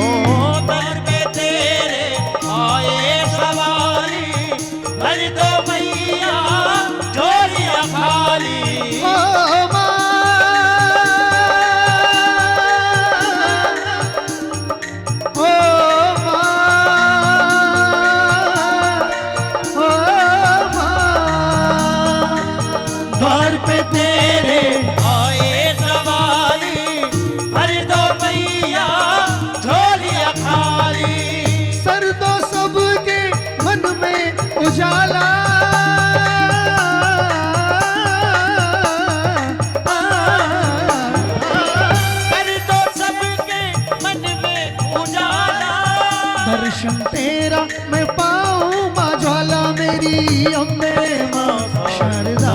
दर पे तेरे आए सवारी, भर दो मैया झोलियां खाली। ओ माँ, ओ माँ, ओ माँ। द्वार पे तेरे आए सवारी, भर दो मैया झोलियां खाली। सर दो सबके मन में उजाला, कर दो सबके मन में उजाला। दर्शन तेरा मैं पाऊं माँ ज्वाला, मेरी अम्बे माँ शारदा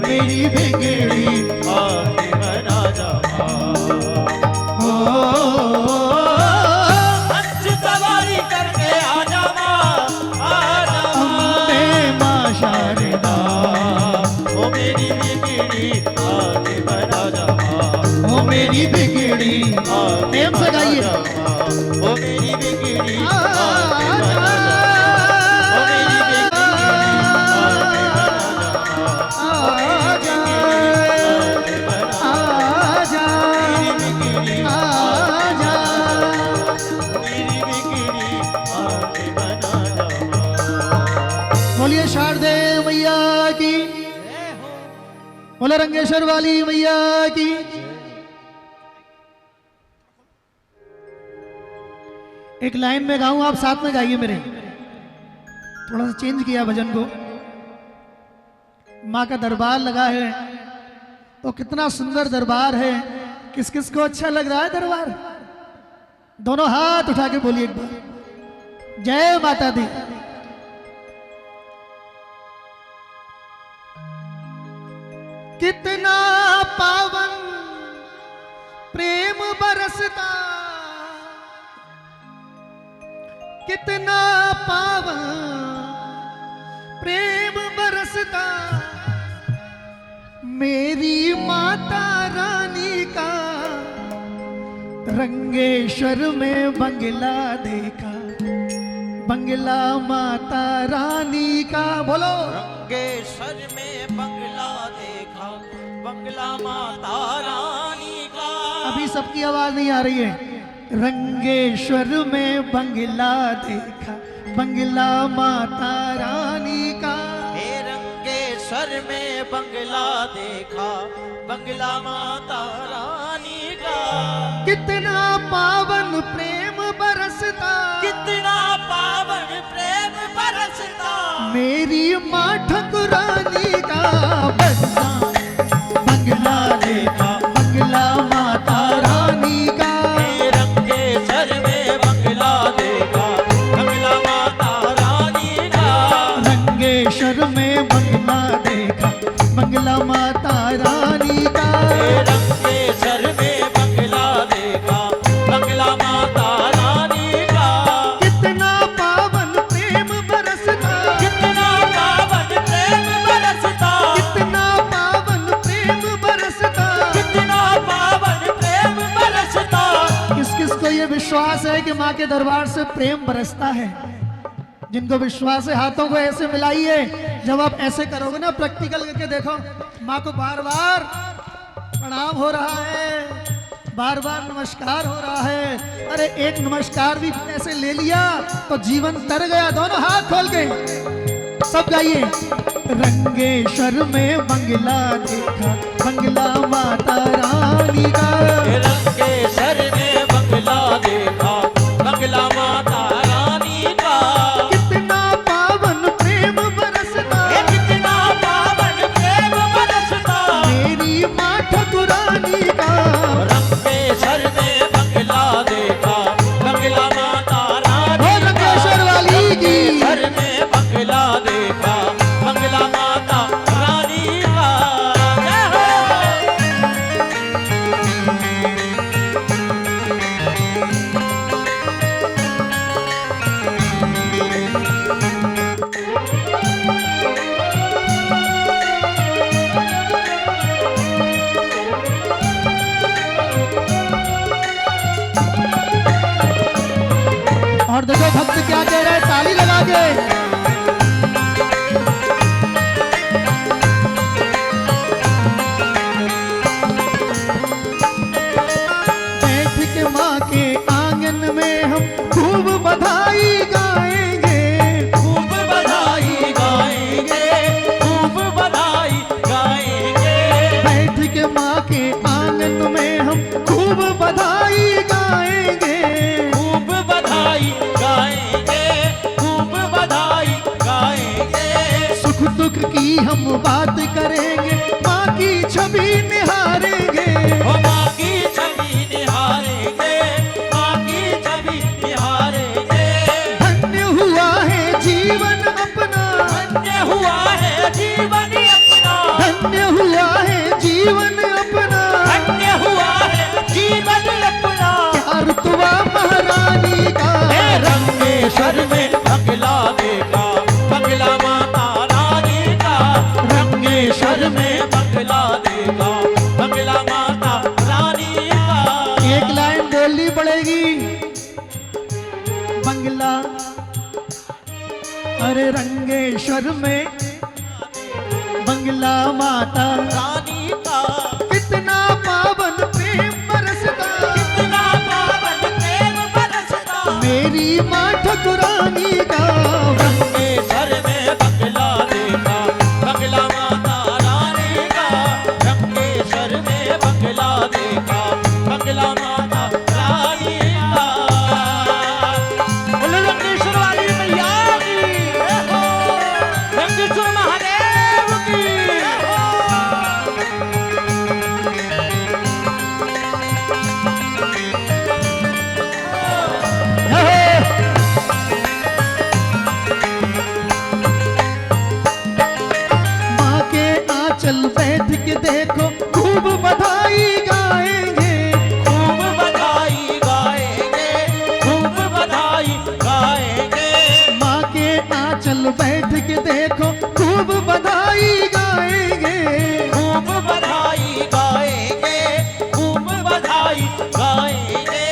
मेरी बिगड़ी आगे बढ़ा जा। ओ हंस सवारी करके आजा माँ, आजा अम्बे माँ शारदा ओ मेरी बिगड़ी आगे बढ़ा जा। ओ मेरी बिगड़ी। प्रेम से गाइए। ओ मेरी बिगड़ी आजा, ओ मेरी बिगड़ी आजा, आजा, आजा। मेरी बिगड़ी आगे बढ़ा जा। बोलिए शारदे मैया की, बोले रंगेश्वर वाली मैया की। एक लाइन में गाऊं, आप साथ में गाइए मेरे। थोड़ा सा चेंज किया भजन को। माँ का दरबार लगा है तो कितना सुंदर दरबार है। किस किस को अच्छा लग रहा है दरबार? दोनों हाथ उठा के बोलिए एक बार, जय माता दी। कितना पावन प्रेम बरसता, कितना पावन प्रेम बरसता, मेरी माता रानी का रंगेश्वर में बंगला देखा, बंगला माता रानी का। बोलो, रंगेश्वर में बंगला देखा, बंगला माता रानी का। अभी सबकी आवाज नहीं आ रही है। रंगेश्वर में बंगला देखा, बंगला माता रानी का। हे रंगेश्वर रंगेश्वर में बंगला देखा, बंगला माता रानी का। कितना पावन प्रेम बरसता, कितना पावन प्रेम बरसता, मेरी माँ ठकुरानी का बंगला, बंगला देखा, बंगला माता रानी का। रंगेश्वर में बंगला देखा, बंगला माता रानी का। रंगेश्वर में बंगला देखा, बंगला माता रानी का। रंगेश्वर में बंगला देखा, बंगला माता रानी का। कितना पावन प्रेम बरसता, कितना पावन प्रेम बरसता, कितना पावन प्रेम बरसता। कितना पावन प्रेम बरसता। किस किस को ये विश्वास है कि माँ के दरबार से प्रेम बरसता है? जिनको विश्वास है हाथों को ऐसे मिलाइए। जब आप ऐसे करोगे ना, प्रैक्टिकल करके देखो, माँ को बार बार प्रणाम हो रहा है, बार बार नमस्कार हो रहा है। अरे एक नमस्कार भी ऐसे ले लिया तो जीवन तर गया। दोनों हाथ खोल के सब गाइए। रंगेश्वर में बंगला देखा, बंगला माता रानी का। रंगेश्वर में बंगला देखा, बंगला माता रानी का। कितना पावन प्रेम बरसता, कितना पावन प्रेम बरसता, मेरी माँ ठकुरानी का। रंगेश्वर में बंगला देखा, बंगला माता रानी हो रंगेश्वर वाली की। रंगेश्वर में बंगला देखा, बंगला माता रानी का। जय हो। और देखो भक्त क्या कह रहे हैं, ताली लगा के। बैठ के माँ के आंगन में हम खूब बधाई गाएंगे, खूब बधाई गाएंगे, खूब बधाई गाएंगे। बैठ के माँ के आंगन में हम खूब बधाई गाएंगे। खूब बधाई गाएंगे, खूब बधाई गाएंगे। सुख दुख की हम बात करेंगे, माँ की छवि निहारेंगे। ओ माँ की छवि निहारेंगे, माँ की छवि निहारेंगे। धन्य हुआ है जीवन अपना, धन्य हुआ है जीवन अपना, धन्य हुआ है जीवन अपना। धन्य हुआ है जीवन अपना। प्यार तुआ महारानी का। रंगेश्वर में बंगला देखा, बंगला माता रानी का। रंगेश्वर में बंगला देखा, बंगला माता रानी का। एक लाइन बोलनी पड़ेगी, बंगला। अरे रंगेश्वर में बंगला माता, रानी का। कितना पावन प्रेम बरसता, कितना पावन प्रेम बरसता, मेरी माँ ठकुरानी का। रंगेश्वर में बंगला देखा, बंगला माता रानी का। रंगेश्वर में बंगला देखा, बंगला माता रानी का। बोलो रंगेश्वर वाली मैया की जय हो। रंगेश्वर महादेव की जय हो। माँ के आंचल बैठ के देखो, खूब बधाई गाएंगे। खूब बधाई गाएंगे, खूब बधाई गाएंगे। माँ के आंचल बैठ के देखो, खूब बधाई गाएंगे। खूब बधाई गाएंगे, खूब बधाई गाएंगे।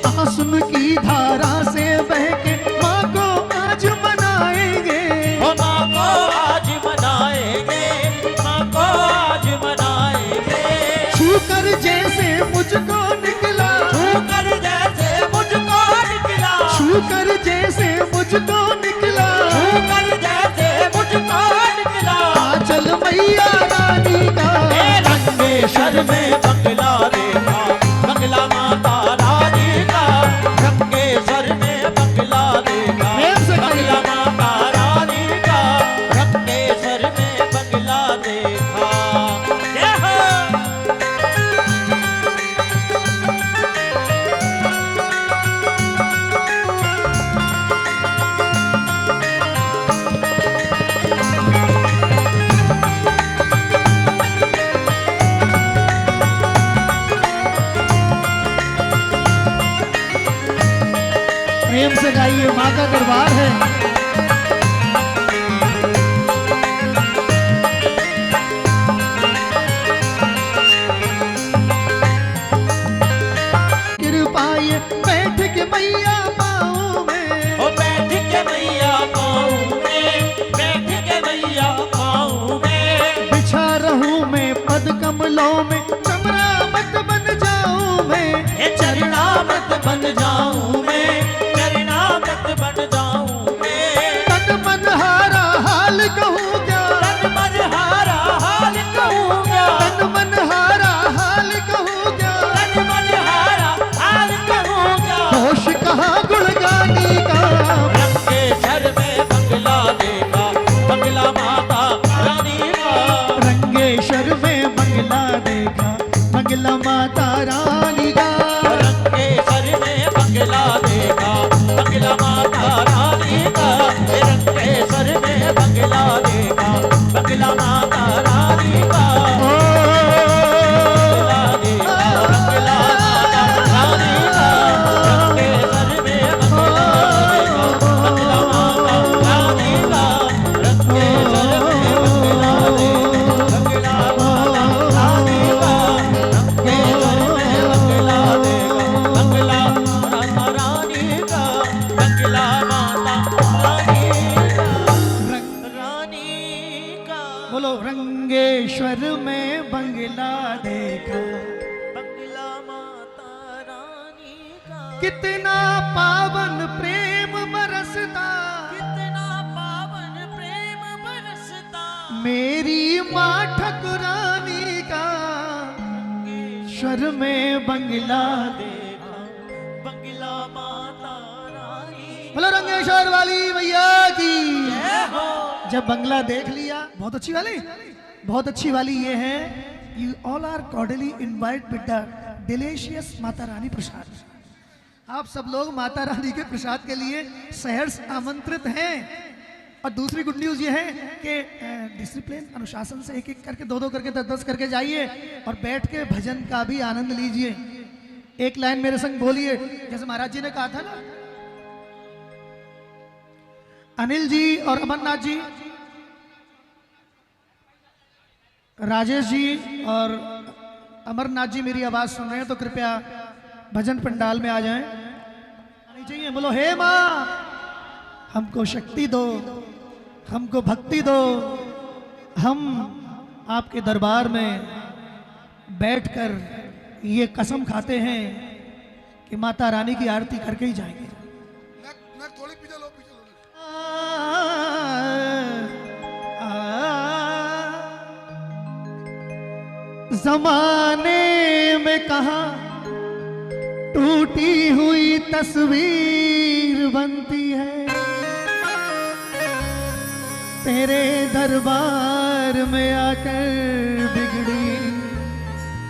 आंसू की धारा से बह के माँ को आज मनाएंगे। ओ माँ को आज मनाएंगे, माँ को आज मनाएंगे। छूकर जैसे मुझको निकला, छूकर जैसे मुझको निकला, छूकर जैसे मुझको निकला। छूकर जैसे मुझको निकला। आंचल मैया रानी का। रंगेश्वर में बंगला देखा, बंगला माता रानी का। रंगेश्वर में बंगला देखा, प्रेम से बंगला माता रानी का। रंगेश्वर में बंगला देखा। जय हो। प्रेम से गाइए, माँ का दरबार है। कृपाए बैठ के मैया पाँव में, ओ बैठ के मैया पाँव में, बैठ के मैया पाँव में। बिछा रहूं मैं पद कमलों में, चमरा मत बन जाऊं मैं। ये चरणामत बन जाऊं मैं, चरणामत बन जाऊं मैं। तन मन हारा हाल कहूँ क्या, तन मन हारा हाल कहूँ क्या, तन मन हारा हाल कहूँ क्या। तन मन हारा हाल कहूँ क्या। होश कहाँ गुणगानी का। रंगेश्वर में बंगला देखा, बंगला माता रानी का। रंगेश्वर में बंगला देखा, बंगला माता रानी का। रंगेश्वर में बंगला देखा, बंगला माता रानी का। रंगेश्वर में बंगला देखा, बंगला माता रानी का। बंगला देखा, बंगला माता रानी का। रंगेश्वर में बंगला देखा, बंगला माता रानी का। रंगेश्वर में बंगला देखा, बंगला माता रानी का। रंगेश्वर में बंगला देखा, बंगला माता रानी का। बंगला माता रानी का। बोलो, रंगेश्वर में बंगला देखा, बंगला माता रानी का। कितना पावन प्रेम बरसता। कितना पावन प्रेम बरसता। मेरी माँ ठकुरानी का। ईश्वर में बंगला देखा, बंगला माता रानी। बोलो, रंगेश्वर वाली मैया की। जय हो। जब बंगला देख लिया, बहुत अच्छी वाली, बहुत अच्छी वाली ये है। You all are cordially invite with the delicious Mata Rani प्रसाद। आप सब लोग माता रानी के प्रसाद के लिए सहर्ष आमंत्रित हैं। और दूसरी गुड न्यूज ये है कि डिसिप्लिन, अनुशासन से एक एक करके, दो दो करके, 10 करके जाइए और बैठ के भजन का भी आनंद लीजिए। एक लाइन मेरे संग बोलिए, जैसे महाराज जी ने कहा था ना, अनिल जी और अमरनाथ जी, राजेश जी और अमरनाथ जी मेरी आवाज सुन रहे हैं तो कृपया भजन पंडाल में आ जाएं। आनी चाहिए। बोलो, हे माँ हमको शक्ति दो, हमको भक्ति दो। हम आपके दरबार में बैठकर ये कसम खाते हैं कि माता रानी की आरती करके ही जाएंगे। जमाने में कहाँ टूटी हुई तस्वीर बनती है, तेरे दरबार में आकर बिगड़ी।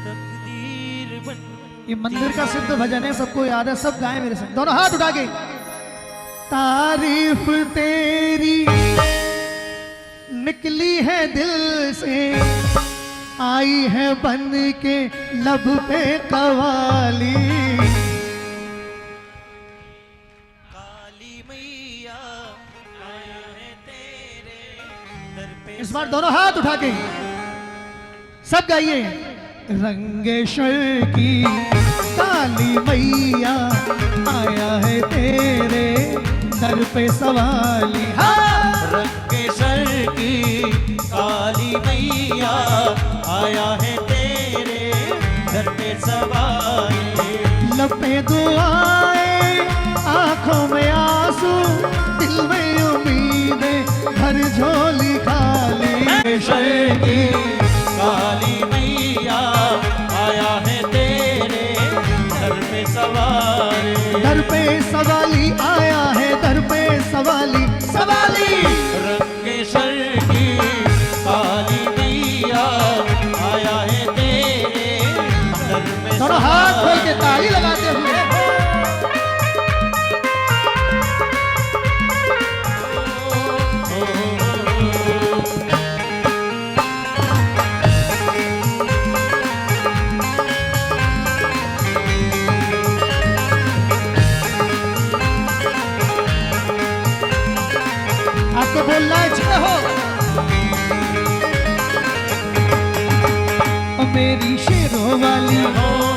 तकदीर बन। ये मंदिर का सिद्ध भजन है, सबको याद है, सब गाएं मेरे साथ, दोनों हाथ उठा के। तारीफ तेरी निकली है दिल से, आई है बन के लब पे कवाली। काली मैया आया है तेरे दर पे। इस बार दोनों हाथ उठा के सब गाइए। रंगेश्वर की काली मैया आया है तेरे दर पे सवाली। रंगेश्वर की काली मैया आया है तेरे दर पे सवारी। लपे दुआएं, आंखों में आंसू, दिल में उम्मीदें, भर झोली खाली। की काली मैया आया है तेरे दर पे सवारी। दर पे सवाली आया है, दर पे सवाली सवाली। रंगेश्वर की काली मैया आया है तेरे दर पे दोनों हाथ खोल के ताली लगाते हुए आपको बोलना है जय हो। ओ मेरी शेरों वाली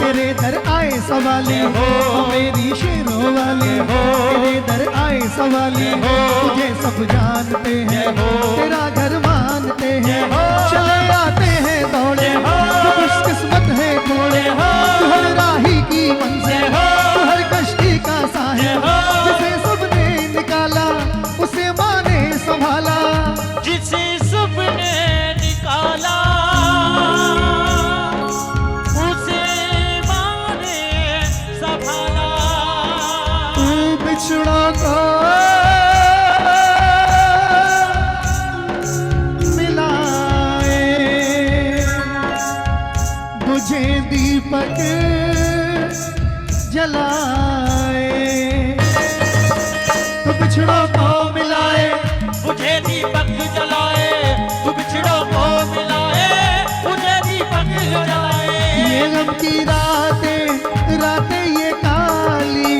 तेरे दर आए सवाली, ओ मेरी शेरों वाली तेरे दर आए सवाली। तुझे सब जानते हैं, तेरा घर मानते हैं, चले आते हैं दौड़े, तो खुशकिस्मत है थोड़े। तू हर राही की मंजिल, तू हर कश्ती का साहिल, जिसे सबने निकाला उसे माने संभाला। जिसे सबने निकाला उसे माने संभाला। तू बिछड़ों को मिलाए, बुझे दीपक जलाए। तू बिछड़ों को मिलाए, मुझे दीपक जलाए, तू बिछड़ों को मिलाए, मुझे दीपक जलाए। ये गम की रातें रातें ये काली,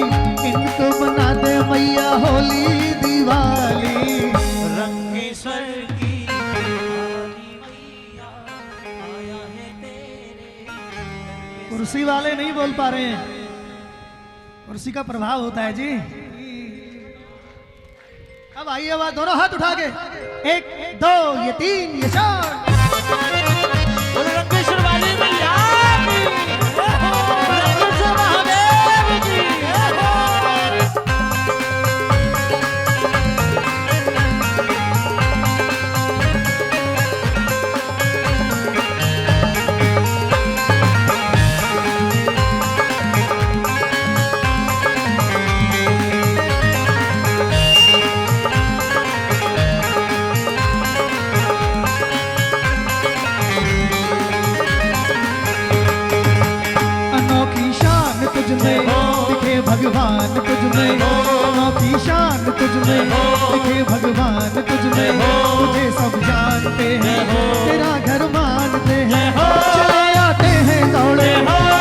इनको बना दे मैया होली दिवाली। रंगेश्वर की काली मैया आया है तेरे। कुर्सी वाले नहीं बोल पा रहे हैं, कुर्सी का प्रभाव होता है जी। अब आइए आवाज दोनों हाथ उठा के, 1 2 ये 3 ये 4। बोलो रंगेश्वर वाली मैया की, रंगेश्वर महादेव की। अनोखी शान तुझ में दिखे भगवान तुझ में, अनोखी शान तुझ में दिखे भगवान तुझ में। तुझे सब जानते हैं, तेरा घर मानते हैं, चले आते हैं दौड़े,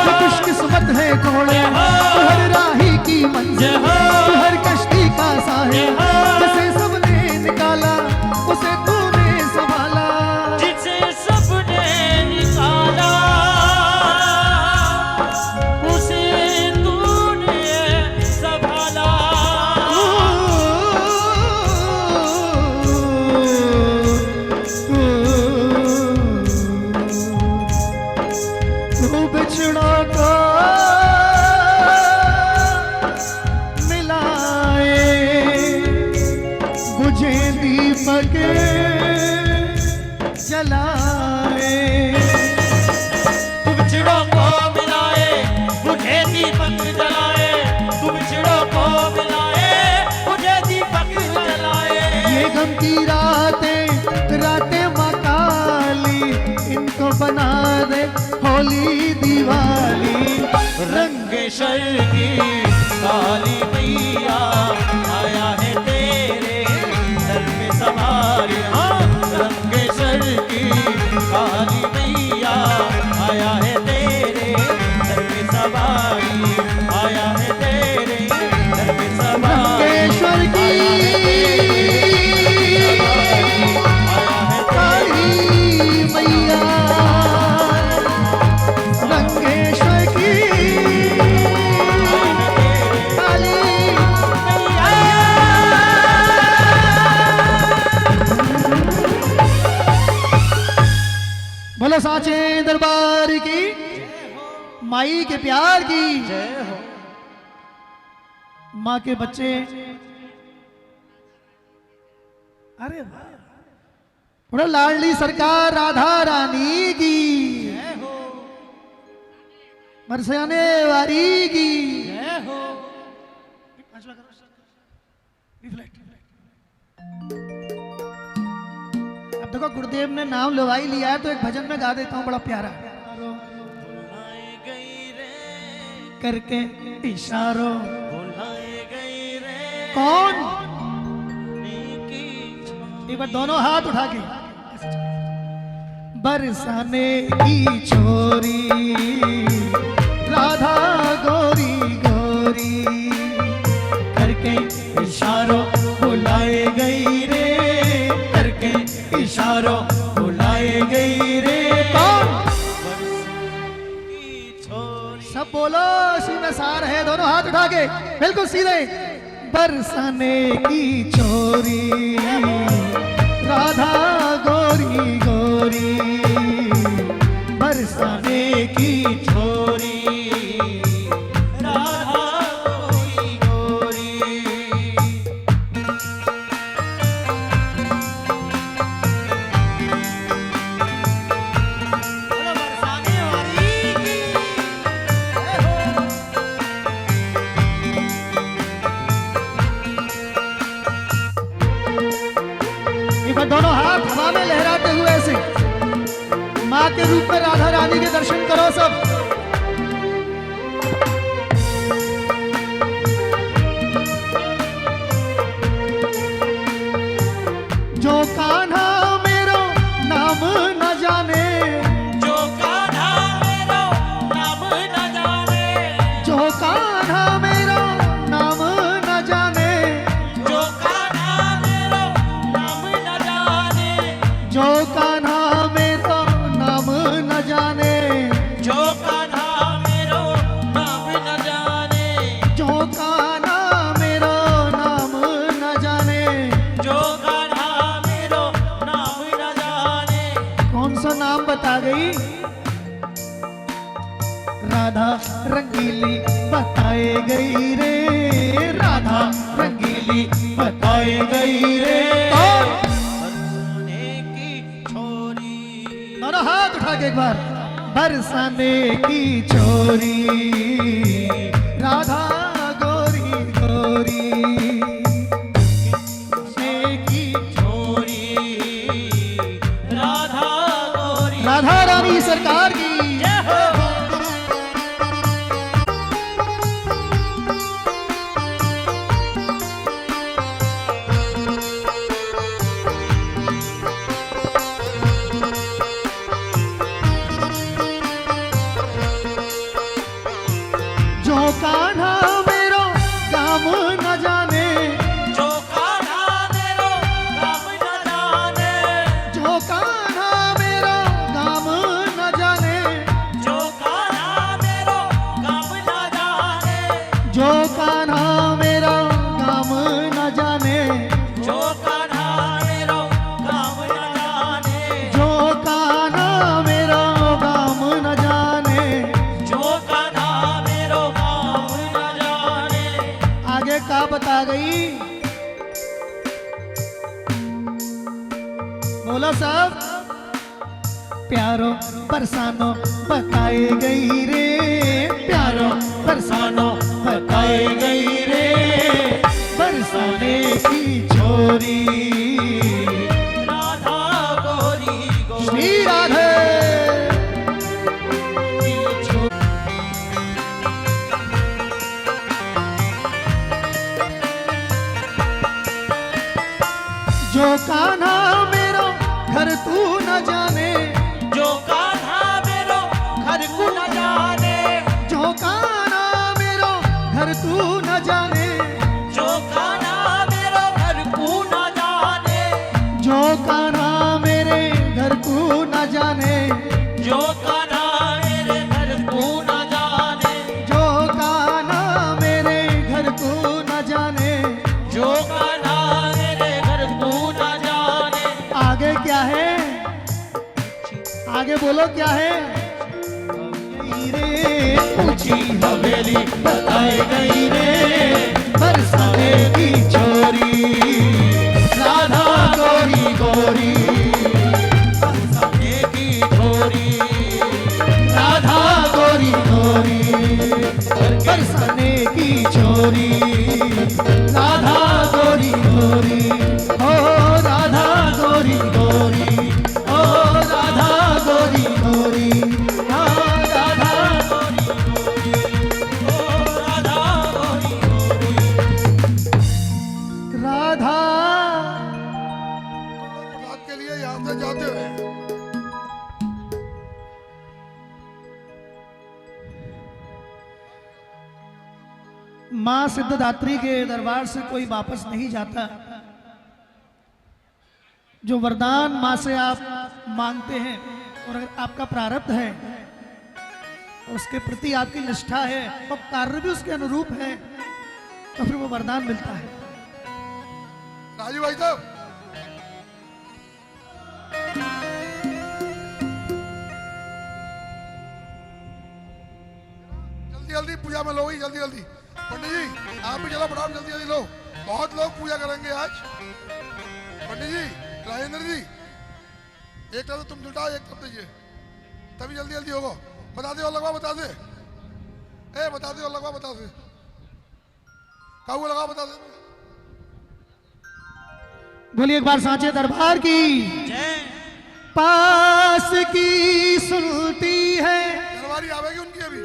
तो खुशकिस्मत है थोड़े। तू हर राही की मंजिल, तू हर कश्ती का साहिल, जिसे सबने निकाला उसे तूने संभाला। जिसे सबने निकाला उसे तूने संभाला। तू बिछड़ों को मिलाए, बुझे दीपक जलाए। तू बिछड़ों को मिलाए, मुझे दीपक जलाए। तू बिछड़ों को मिलाए, मुझे दीपक जलाए। ये गम की रातें रातें माँ काली, इनको बना दे होली दिवाली। रंगेश्वर की काली मैया आया है तेरे दर पे सवारी। हाँ, रंगेश्वर की काली मैया आया है तेरे दर पे सवारी। आया है तेरे दर पे सवारी। रंगेश्वर की आया है काली मैया, रंगेश्वर की काली बोलो साचे दरबार की, माई के प्यार की। माँ के बच्चे, अरे वाह, बोलो लाडली सरकार राधा रानी की, बरसाने वाली की। अब देखो गुरुदेव ने नाम लवाई लिया है तो एक भजन में गा देता हूं बड़ा प्यारा। करके इशारों कौन, एक बार दोनों हाथ उठा के, बरसाने की छोरी राधा गोरी गोरी, करके इशारों बुलाए गई रे, करके इशारों बुलाए गई रे। कौन? सब बोलो, इसी में सार है। दोनों हाथ उठा के बिल्कुल सीधे, बरसाने की छोरी राधा गोरी गोरी, बरसाने की छोरी राधा गोरी गोरी। बोलो बरसाने वाली की। एक बार दोनों हाथ हवा में लहराते हुए ऐसे माँ के रूप में राधा रानी के दर्शन करो सब। जो कान्हा मेरो नाम न जाने, जो कान्हा मेरो नाम न जाने, जो कान्हा मेरो नाम न जाने, जो कान्हा मेरो नाम न जाने, जो कान्हा मेरो नाम न जाने, जो कान्हा मेरो नाम न जाने, जो कान्हा मेरो नाम न जाने। जो कान्हा मेरो नाम न जाने। कौन सा नाम बता गई? राधा रंगीली बताए गई रे, राधा रंगीली बताए गई रे। कौन? बरसाने की छोरी, दोनों हाथ उठा के एक बार, बरसाने की छोरी राधा गोरी गोरी, बरसाने की छोरी राधा गोरी। राधा रानी सरकार की। जय हो। जो कान्हा मेरो काम न जाने, जो कान्हा मेरो नाम न जाने, जो कान्हा मेरो काम न जाने, जो कान्हा मेरो नाम न जाने, जो कान्हा मेरो काम न जाने, जो कान्हा मेरो नाम न जाने, जो कान्हा मेरो काम न जाने। जो कान्हा मेरो नाम न जाने। आगे का बता गई? बोलो सब। प्यारो बरसानो बताए गई रे, प्यारो बरसानो बताए गई रे, बरसाने की छोरी राधा गोरी गोरी। श्री राधे। जो कान्हा मेरो घर तू न जाने, जो कान्हा मेरो घर को न जाने, जो कान्हा मेरो घर तू न जाने, जो कान्हा मेरो घर को न जाने, जो कान्हा मेरे घर तू न जाने, जो कान्हा मेरे घर को न जाने, जो कान्हा मेरे घर तू न जाने। जो कान्हा मेरे घर को न जाने। आगे क्या है? आगे बोलो क्या है? रे ऊंची हवेली बताई गई रे, बरसाने की छोरी राधा गोरी गोरी। मां सिद्धदात्री के दरबार से कोई वापस नहीं जाता। जो वरदान मां से आप मांगते हैं और अगर आपका प्रारब्ध है, उसके प्रति आपकी निष्ठा है और कार्य भी उसके अनुरूप है, तो फिर वो वरदान मिलता है। राजू भाई साहब, जल्दी जल्दी पूजा में लो ही, जल्दी जल्दी। पंडित जी आप भी चलो, फटाफट जल्दी जल्दी लो, बहुत लोग पूजा करेंगे आज। पंडित जी, राजेंद्र जी, एक तरफ तुम जुटाओ, एक तरफ दीजिए, तभी जल्दी जल्दी होगा। बता दे और लगवा, बता दे, बता दे और लगवा, बता दे, काबू लगा, बता दे। बोलिए एक बार सांचे दरबार की पास की सुनती है, दरबारी आवेगी उनकी अभी।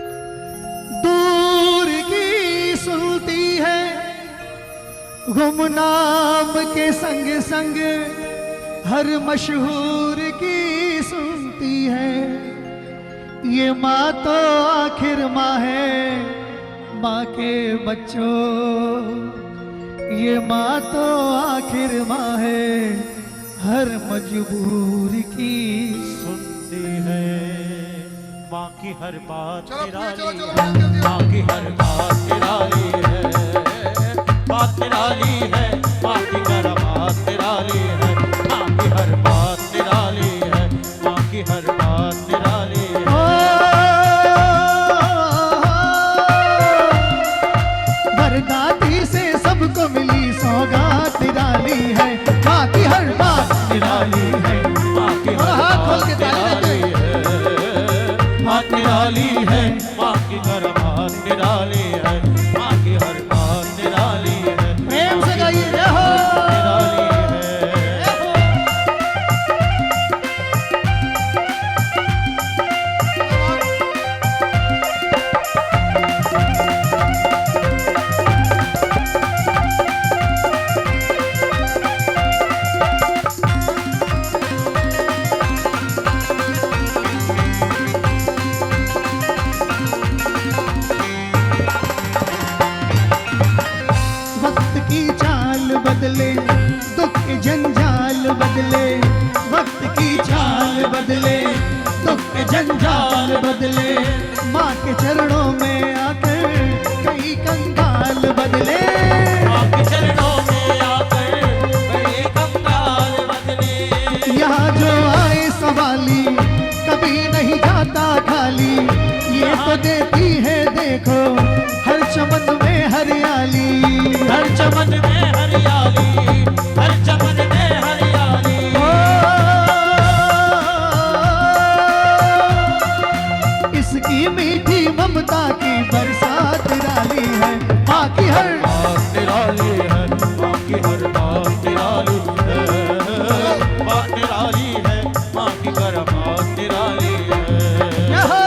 दूर की सुनती है, गुमनाम के संग संग हर मशहूर की सुनती है। ये माँ तो आखिर माँ है, माँ के बच्चों, ये माँ तो आखिर माँ है, हर मजबूर की सुनती है। माँ की हर बात चलो निराली चलो चलो, है, जल्दी जल्दी। माँ की हर बात निराली है, बात निराली है, माँ की हर बात निराली है, माँ की हर बात निराली है, माँ की हर बात निराली है। वरदाती से सबको मिली सौगात निराली है, माँ की हर बात निराली है। माँ की और हर हाथ खोल बात के ताली निराली है, बात निराली है, माँ की हर बात निराली है, माँ की हर बात निराली है। प्रेम से गाइए जय हो। निराली है। वक्त की चाल बदले, दुख के जंजाल बदले, वक्त की चाल बदले, दुख के जंजाल बदले, माँ के चरणों में आकर कई कंगाल बदले। माँ के चरणों में आकर बड़े कंगाल बदले। यहाँ जो आए सवाली कभी नहीं जाता खाली, ये तो देती है देखो हर चमन में हरियाली। हर चमन में हरियाली, हर चमन में हरियाली। इसकी मीठी ममता की बरसात निराली है, माँ की हर बात निराली है, माँ की हर बात निराली है, बात निराली है, माँ की हर बात निराली है। यहाँ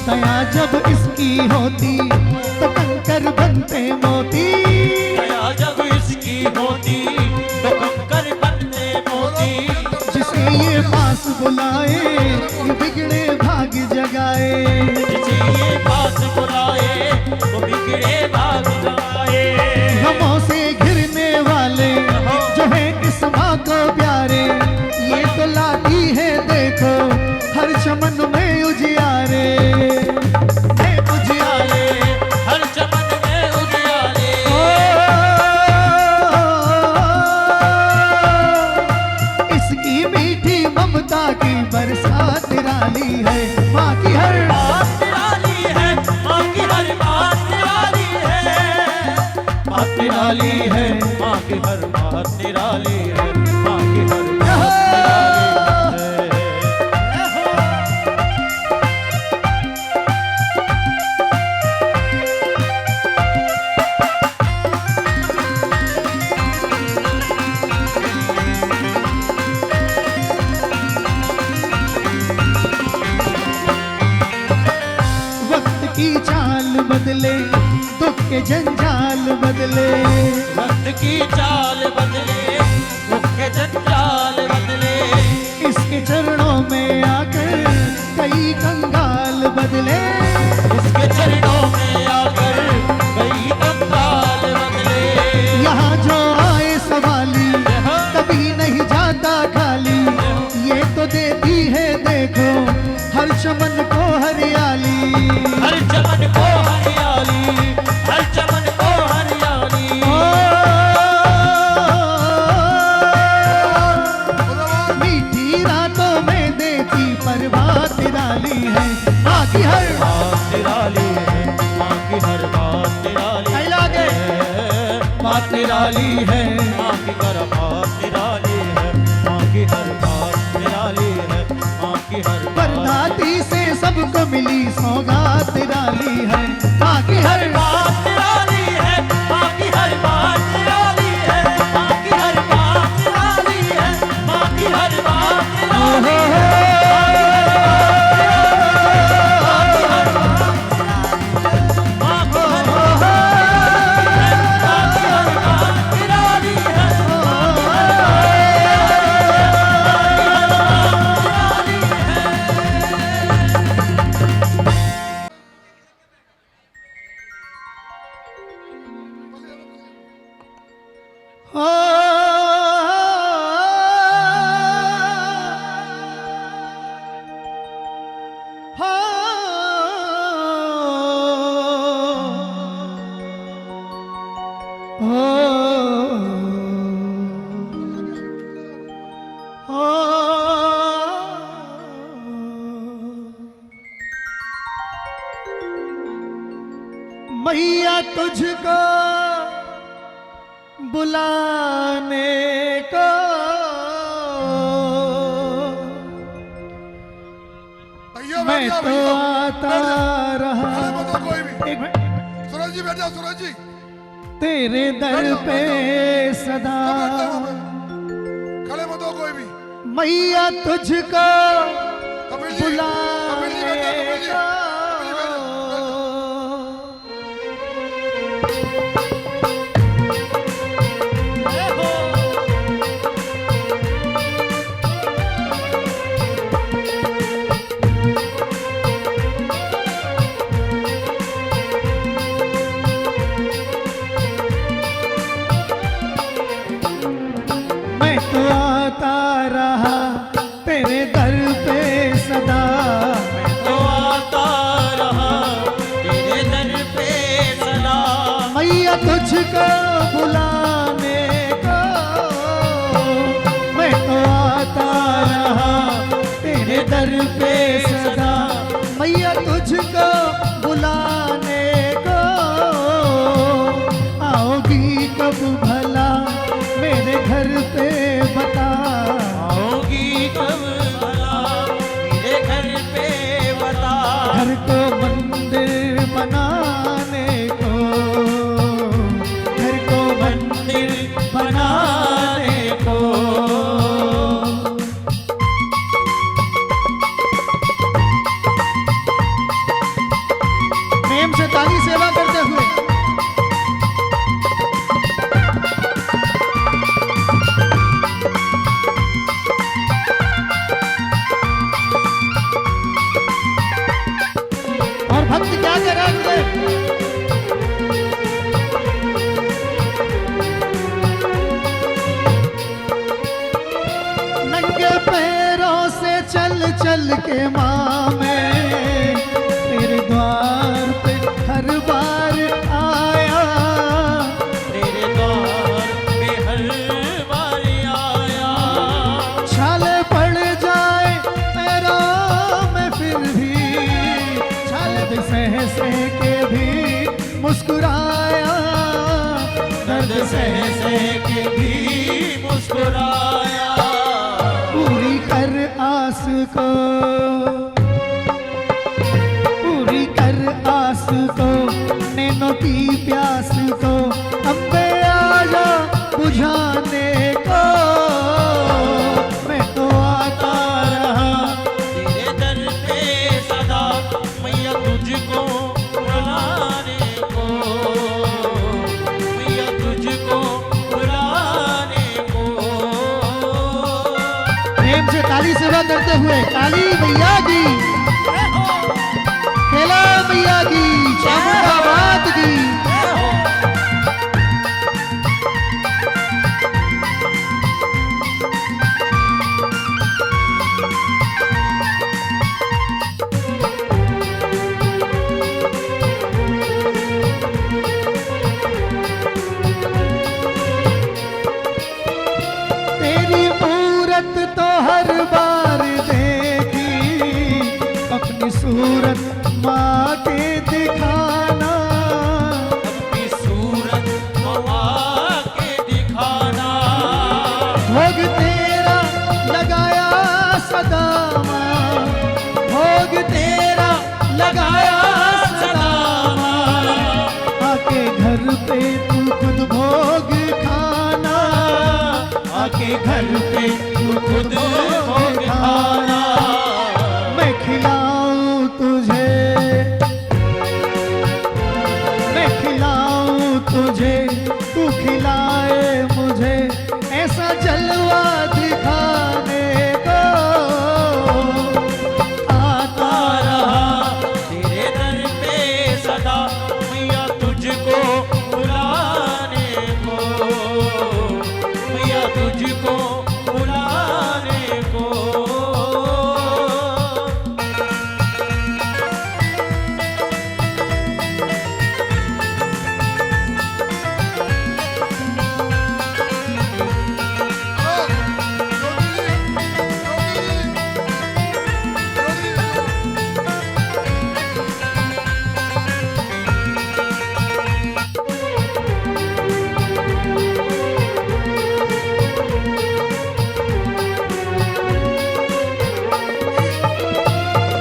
दया जब इसकी होती तो कंकर बनते मोती। दया जब इसकी होती तो कंकर बनते मोती। जिसे ये पास बुलाए ये बिगड़े भाग जगाए। जिसे ये पास बुलाए वो बिगड़े भाग जगाए। गमों से घिरने वाले जो है इस माँ को प्यारे, ये तो लाती है देखो हर चमन में उजियारे। उजियारे, हर चमन में उजियारे। इसकी मीठी ममता की बरसात निराली है, माँ की हर बात निराली है, माँ की हर बात निराली है। बात निराली है, माँ की हर बात निराली है, माँ की हर बात निराली है। के जंजाल बदले, वक्त की चाल बदले, दुख के जंजाल बदले, इसके चरणों में आकर कई कंगाल बदले, इसके चरणों में आकर कई कंगाल बदले। यहाँ जो आए सवाली कभी नहीं जाता खाली, ये तो देती है देखो हर चमन को हरियाली, हर चमन को हरियाली, हर चमन को हरियाली। मीठी रातों में देती प्रभात निराली है, माँ की हर बात निराली है, माँ की हर बात निराली लागे है, बात निराली है, माँ की हर बात निराली है, माँ की हर बात निराली है, माँ की हर बात। बरदाती से सबको मिली सौगात निराली है, माँ की हर बात निराली है, माँ की हर बात निराली है, माँ की हर बात निराली है, माँ की हर बात निराली है। मैया तुझको बुलाने को भैया मैं बैठ जा, तो भैया। आता रहा। खड़े मत हो कोई भी। एक मिनट, सूरज जी बैठ जाओ, सूरज जी। तेरे दर पे सदा सब बैठ जाओ वहाँ पे। खड़े मत हो कोई भी। मैया तुझको कपिल जी, कपिल जी बैठ जाओ, कपिल जी। कपिल जी बैठ जाओ, बैठ जाओ। मैं तो आता रहा तेरे दर पे सदा, तो आता रहा तेरे दर पे सदा, मैया तुझको बुलाने को मैं तो आता रहा तेरे दर पे सदा, मैया तुझको बुलाने को आओगी कब भला मेरे घर पे बता, आओगी कब भला मेरे घर पे बता, घर को मंदिर बनाने को, घर को मंदिर बनाने को। प्रेम से ताली सेवा करते हुए और भक्त क्या करेंगे? नंगे पैरों से चल चल के माँ मैं तेरे द्वार पे हर बार आया, तेरे द्वार पे हर बार आया, छाले पड़ जाए पैरों में फिर भी, छाले सह के भी मुस्कुराया, दर्द सह के भी मुस्कुराया, पूरी कर आस को, पूरी कर आस को, नैनों की प्यास को, अम्बे आजा बुझाने को, मैं तो आता रहा तेरे दर पे सदा, मैया तुझको बुलाने को। बारी सेवा करते हुए काली मैया की, खेला मैया की, चामुंडाबाद की। तेरी मूरत तो हर बार देखी, अपनी सूरत माँ के दिखाना, अपनी सूरत माँ के दिखाना। भोग तेरा लगाया सदा माँ, भोग तेरा लगाया सदा माँ, आके घर पे तू खुद भोग खाना, आके घर पे तू खुद भोग खाना। मैं खिलाऊं तुझे, मैं खिलाऊं तुझे, तू खिलाए मुझे, ऐसा जलवा दिखाने को आता रहा तेरे दर पे सदा, मैया तुझको बुलाने को, मैया तुझको बुलाने को।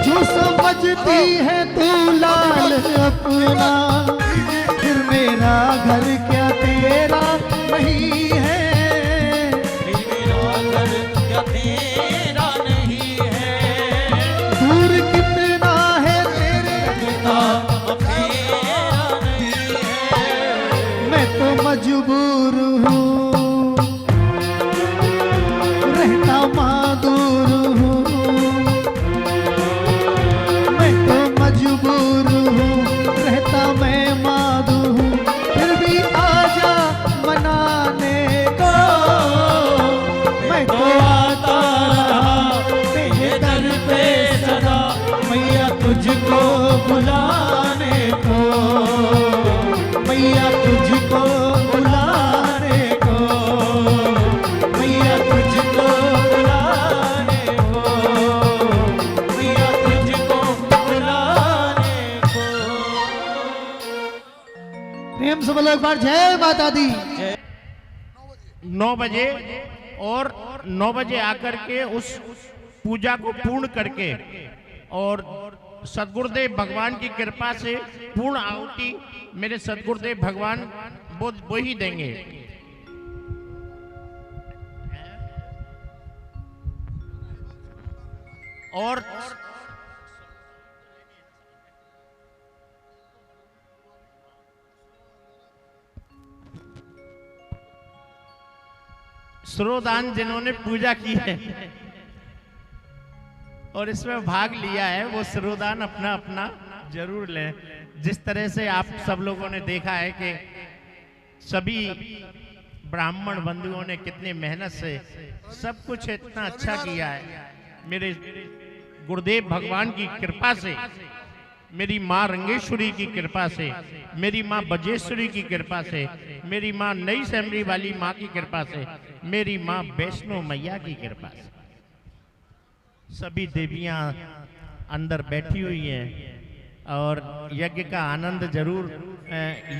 जो समझती है तू लाल अपना, फिर मेरा घर क्या तेरा नहीं है। फिर मेरा घर क्या तेरा नहीं है। दूर कितना है तेरे अब तेरा नहीं है। मैं तो मजबूर हूँ, रहता मादूर हूँ, मैं तो मजबूर हूँ, रहता मैं मादूर हूँ, फिर भी आजा मनाने को। मैं तो आता रहा तेरे दर पे सदा, मैया तुझको बुलाने को, मैया तुझको बुलाने को, मैया तुझको बुलाने को, मैया तुझको बुलाने को। प्रेम से बोलो एक बार जय माता दी। 9 बजे और 9 बजे आकर के उस पूजा को पूर्ण करके और सदगुरुदेव भगवान की कृपा से पूर्ण आहुति मेरे सदगुरुदेव भगवान वो ही देंगे। और श्रोदान जिन्होंने पूजा की है और इसमें भाग लिया है, वो श्रोदान अपना अपना जरूर लें। जिस तरह से आप सब लोगों ने देखा है कि सभी ब्राह्मण बंधुओं ने कितनी मेहनत से सब कुछ इतना अच्छा किया है। मेरे गुरुदेव भगवान की कृपा से, मेरी माँ रंगेश्वरी की कृपा से, मेरी माँ बजेश्वरी की कृपा से, मेरी माँ नई सेमरी वाली माँ की कृपा से, मेरी माँ वैष्णो मैया की कृपा से सभी देवियाँ अंदर बैठी हुई हैं और यज्ञ का आनंद जरूर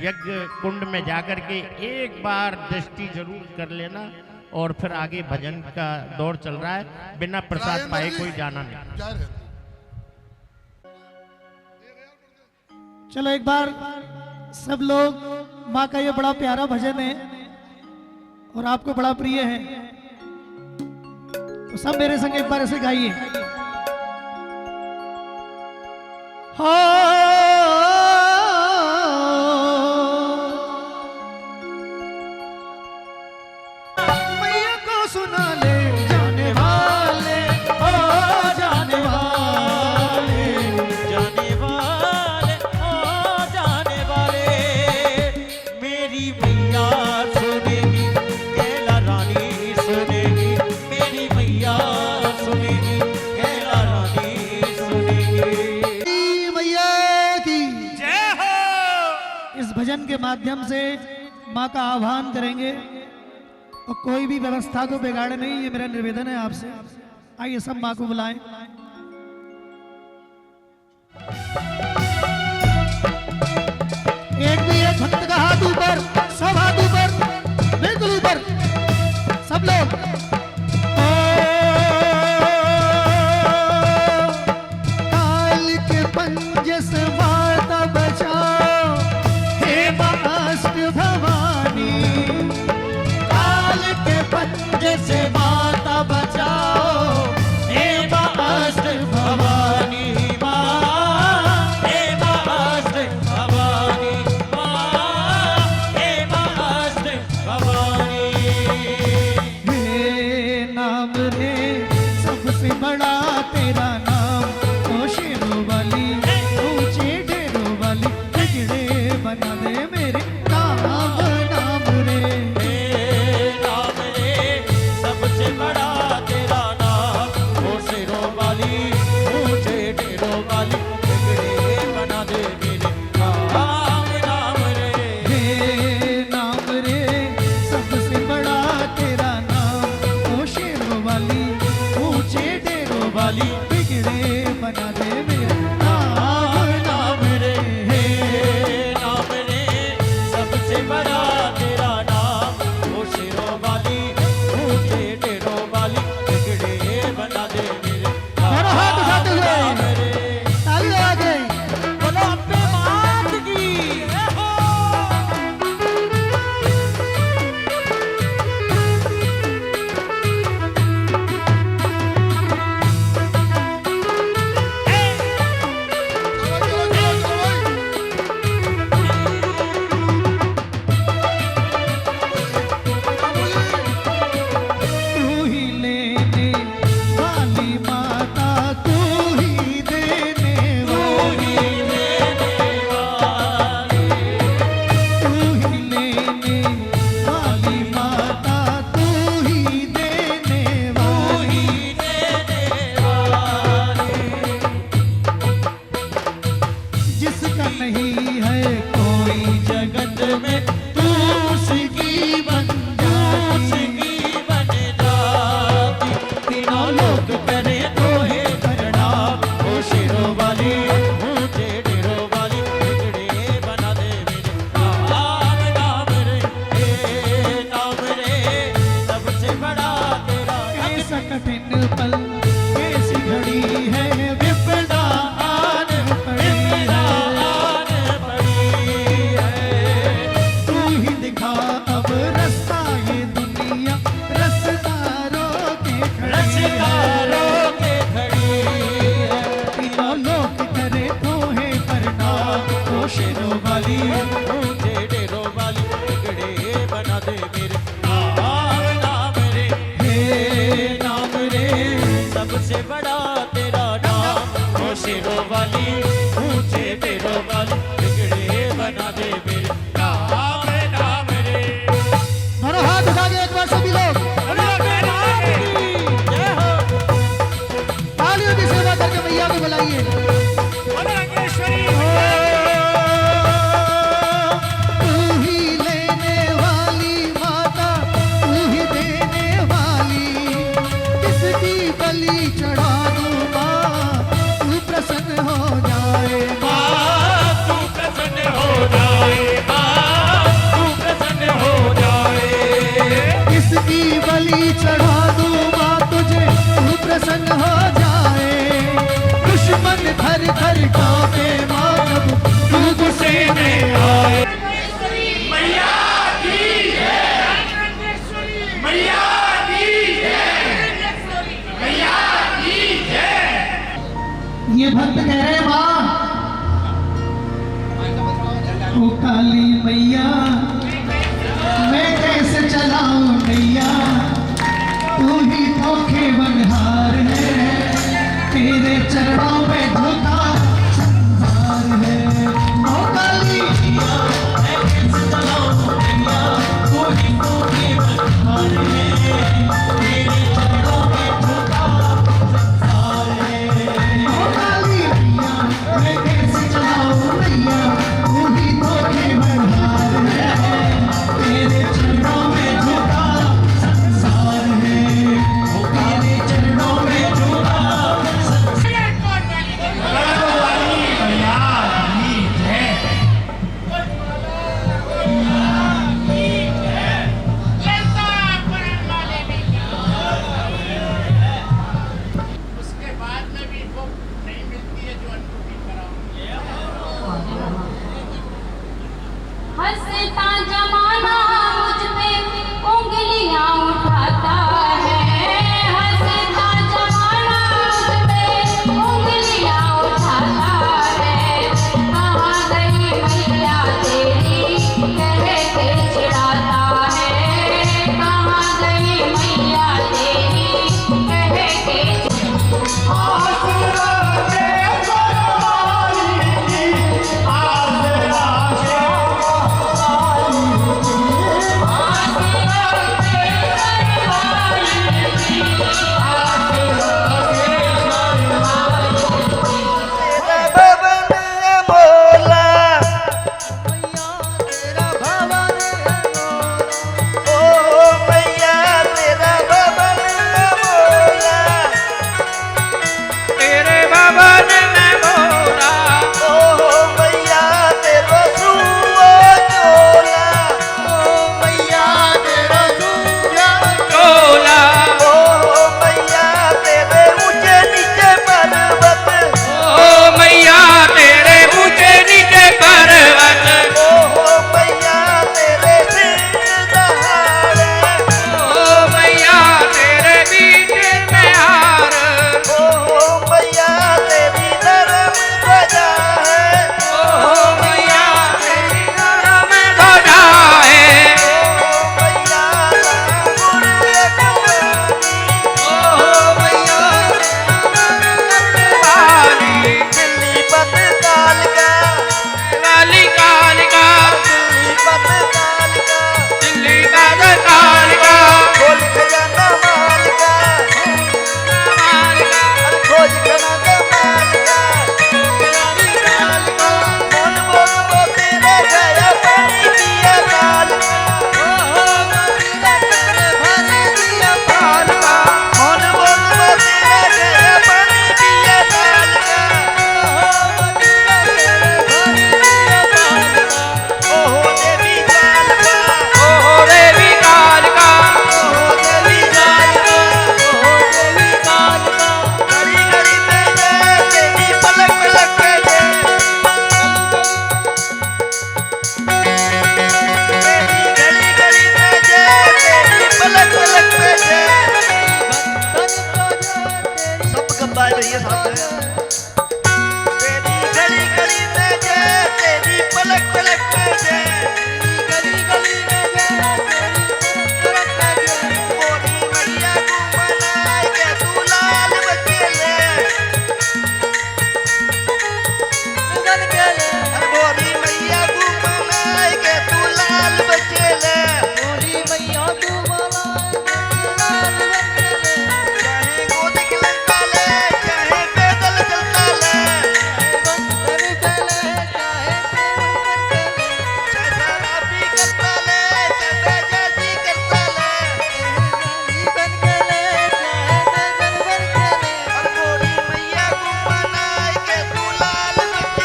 यज्ञ कुंड में जाकर के एक बार दृष्टि जरूर कर लेना। और फिर आगे भजन का दौर चल रहा है, बिना प्रसाद पाए कोई जाना नहीं। चलो एक बार सब लोग, माँ का ये बड़ा प्यारा भजन है और आपको बड़ा प्रिय है, तो सब मेरे संग एक बार ऐसे गाइए। मैया को सुना ले जाने वाले, माध्यम से माँ का आह्वान करेंगे और कोई भी व्यवस्था को बिगाड़े नहीं, ये मेरा निवेदन है आपसे। आइए सब माँ को बुलाएं। एक भक्त का हाथ ऊपर, सब हाथ ऊपर, बिल्कुल ऊपर, सब लोग। काल के पंजे से वार्ता बचाओ, हे महाष्ट भवानी। काल के पंजे से वार्ता बचाओ, हे महाष्ट भवानी। बड़ा तेरा नाम, ओ शेरों वाली, ऊंचे ढेरों वाली, बिगड़े बना दे मेरे नाम नाम रे। नाम रे सबसे बड़ा तेरा नाम, ओ शेरों वाली, ऊंचे ढेरों वाली, बिगड़े बना दे मेरे नाम नाम रे। नाम रे सबसे बड़ा तेरा नाम, ओ शेरों वाली, ऊंचे वाली, बिगड़े बना दे मेरे नाम नाम रे। नाम रे सबसे बड़ा तेरा नाम, ओ शेरों वाली, ऊंचे ढेरों वाली, बिगड़े बना दे मेरे दोनों हाथ उठाते हुए ताली लगा के बोलो अम्बे मात की। कठिन पल कैसी घड़ी है, विपदा आन पड़ी है। तू ही दिखा अब रास्ता, ये दुनिया रसदारों के खड़ी है। तीनों लोग करे तोहे प्रणाम, ओ शेरों वाली, ऊंचे ढेरों वाली, बिगड़े बना दे मेरे नाम नाम रे। नाम रे सबसे बड़ा तेरा नाम, ओ शेरों वाली, ऊंचे ढेरों वाली, बिगड़े बना दे मेरे नाम नाम रे। दोनों हाथ उठा के एक बार सभी लोग तालियों की सेवा करके मैया को बुलाइए। तू ही लेने वाली माता, तू ही देने वाली, किसकी बलि चढ़ा दूं माँ, तू प्रसन्न हो जाए माँ, तू प्रसन्न हो जाए माँ, तू प्रसन्न हो जाए। किसकी बलि चढ़ा दूं माँ तुझे, तू प्रसन्न हो जाए। दुश्मन भर भर कांपे माँ, जब तू गुस्से में आए। ये भक्त कह रहे हैं माँ, ओ काली मैया, मैं कैसे चलाऊं नैया, तू ही धोखे बनहार है, तेरे चरणों में धोखा संहार है। ओ काली मैया, मैं कैसे चलाऊं नैया, तू ही धोखे बनहार है, तेरे चरणों में धोखा संहार है। ओ काली मैया, मैं कैसे चलाऊं नैया, तू ही धोखे बनहार है।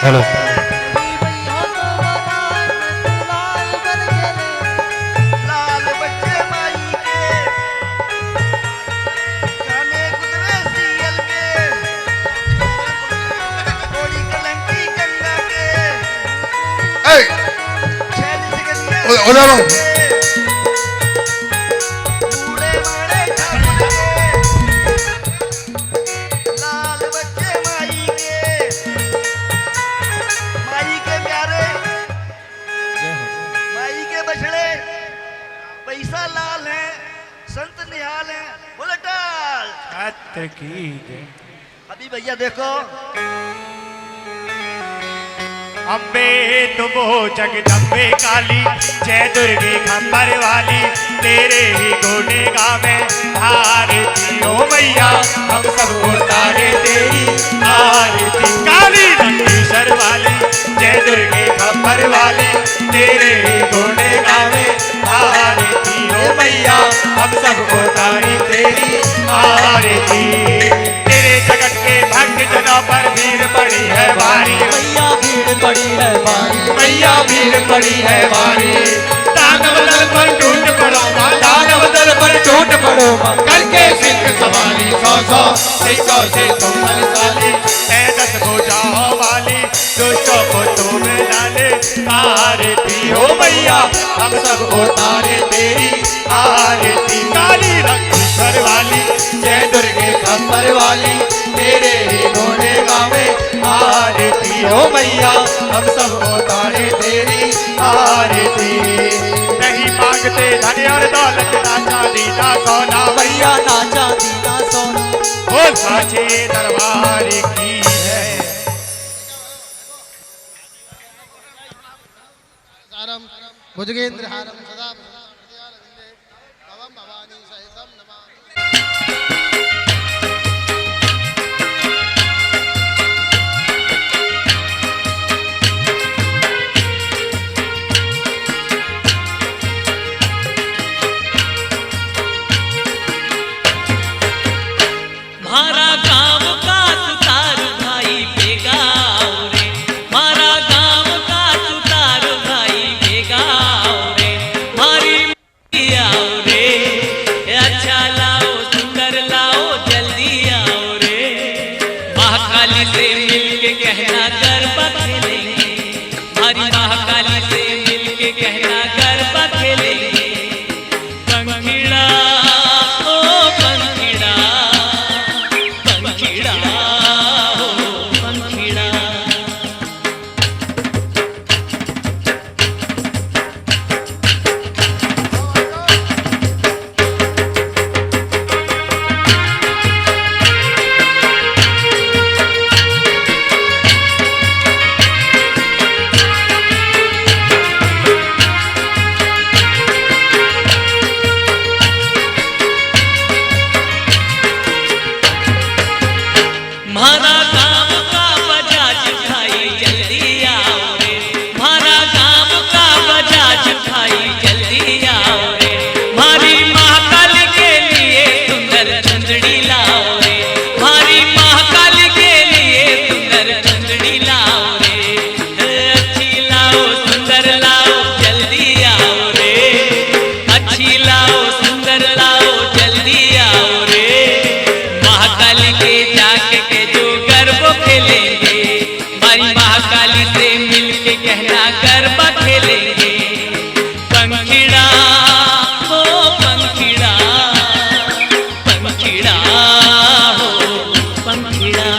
हेलो लाल बच्चे माई के काने कुतरे सीयल के थोड़ी कलंकी गंगा के ए छैल सिकंदर उधर आओ। बूढ़े मारे ठाकुर के लाल बच्चे माई के प्यारे माई के बछड़े पैसा लाल है संत निहाल है बोले टाल छत्र की जय। अभी भैया देखो अम्बे तुमो जगदम्बे काली जय दुर्गे खम्बर वाली तेरे ही गोने गावे आरती ओ मैया हम सब उतारे तेरी आरती काली रंगेश्वर वाली जय दुर्गे खम्बर वाली तेरे ही गोने गावे आरती ओ मैया हम सब उतारे तेरी आरती तेरे जगत के भक्त जनों पर भीड़ पड़ी है भारी मैया भीड़ पड़ी है भारी मैया भीड़ पड़ी है भारी दानव दल पर टूट पड़ो माँ दानव दल पर टूट पड़ो माँ करके सिंह सवारी सौ सौ सिंहों से तुम बलशाली है दस भुजाओं वाली दुष्टों को तुम डाले आरती हो मैया हम सब उतारे तेरी आरती काली रंगेश्वर वाली जय दुर्गे खम्बर वाली तेरे ही गोने गावे आरती हो मैया हम सब उतारे तेरी आरती नहीं मांगते धन और दौलत ना चांदी ना सोना मैया ना चांदी ना सोना हो साचे दरबार की है भुजगेंद्र हारम सदा भवानी सहितम नमामि। मारा गाँव का सुतार भाई बेगाओ रे मारा गाँव का सुतार भाई बेगाओ रे मारी आओ रे अच्छा लाओ सुंदर लाओ जल्दी आओ रे महाकाली से मिलके कहना गरबा खेलेंगे हमारी महाकाली से मिलके कहना गरबा खेलेंगे पंखीड़ा ओ पंखीड़ा पंखीड़ा हो पंखीड़ा मारा गाँव का बजाज भाई जल्दी आओ रे मारा गाँव का बजाज भाई जल्दी आओ रे मारी महाकाली के लिए सुंदर चंदड़ी लाओ रे मारी महाकाली के लिए सुंदर चंदड़ी लाओ रे अच्छी लाओ सुंदर लाओ जल्दी आओ रे अच्छी लाओ सुंदर लाओ जल्दी आओ रे महाकाली के जाके के जो गरबा खेलेंगे हमारी महाकाली से मिलके कहना गरबा खेलेंगे पंखीड़ा हो पंखीड़ा पंखीड़ा हो पंखीड़ा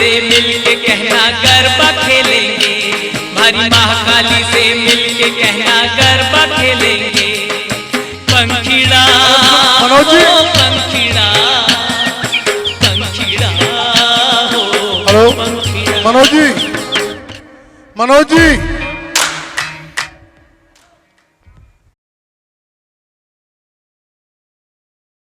से मिलके कहना गरबा खेलेंगे, भारी महाकाली से मिलके कहना गरबा खेलेंगे। पंखीड़ा मनोज जी। हो पंखीड़ा, पंखीड़ा हो हेलो पंखीड़ा। मनोज जी, मनोज जी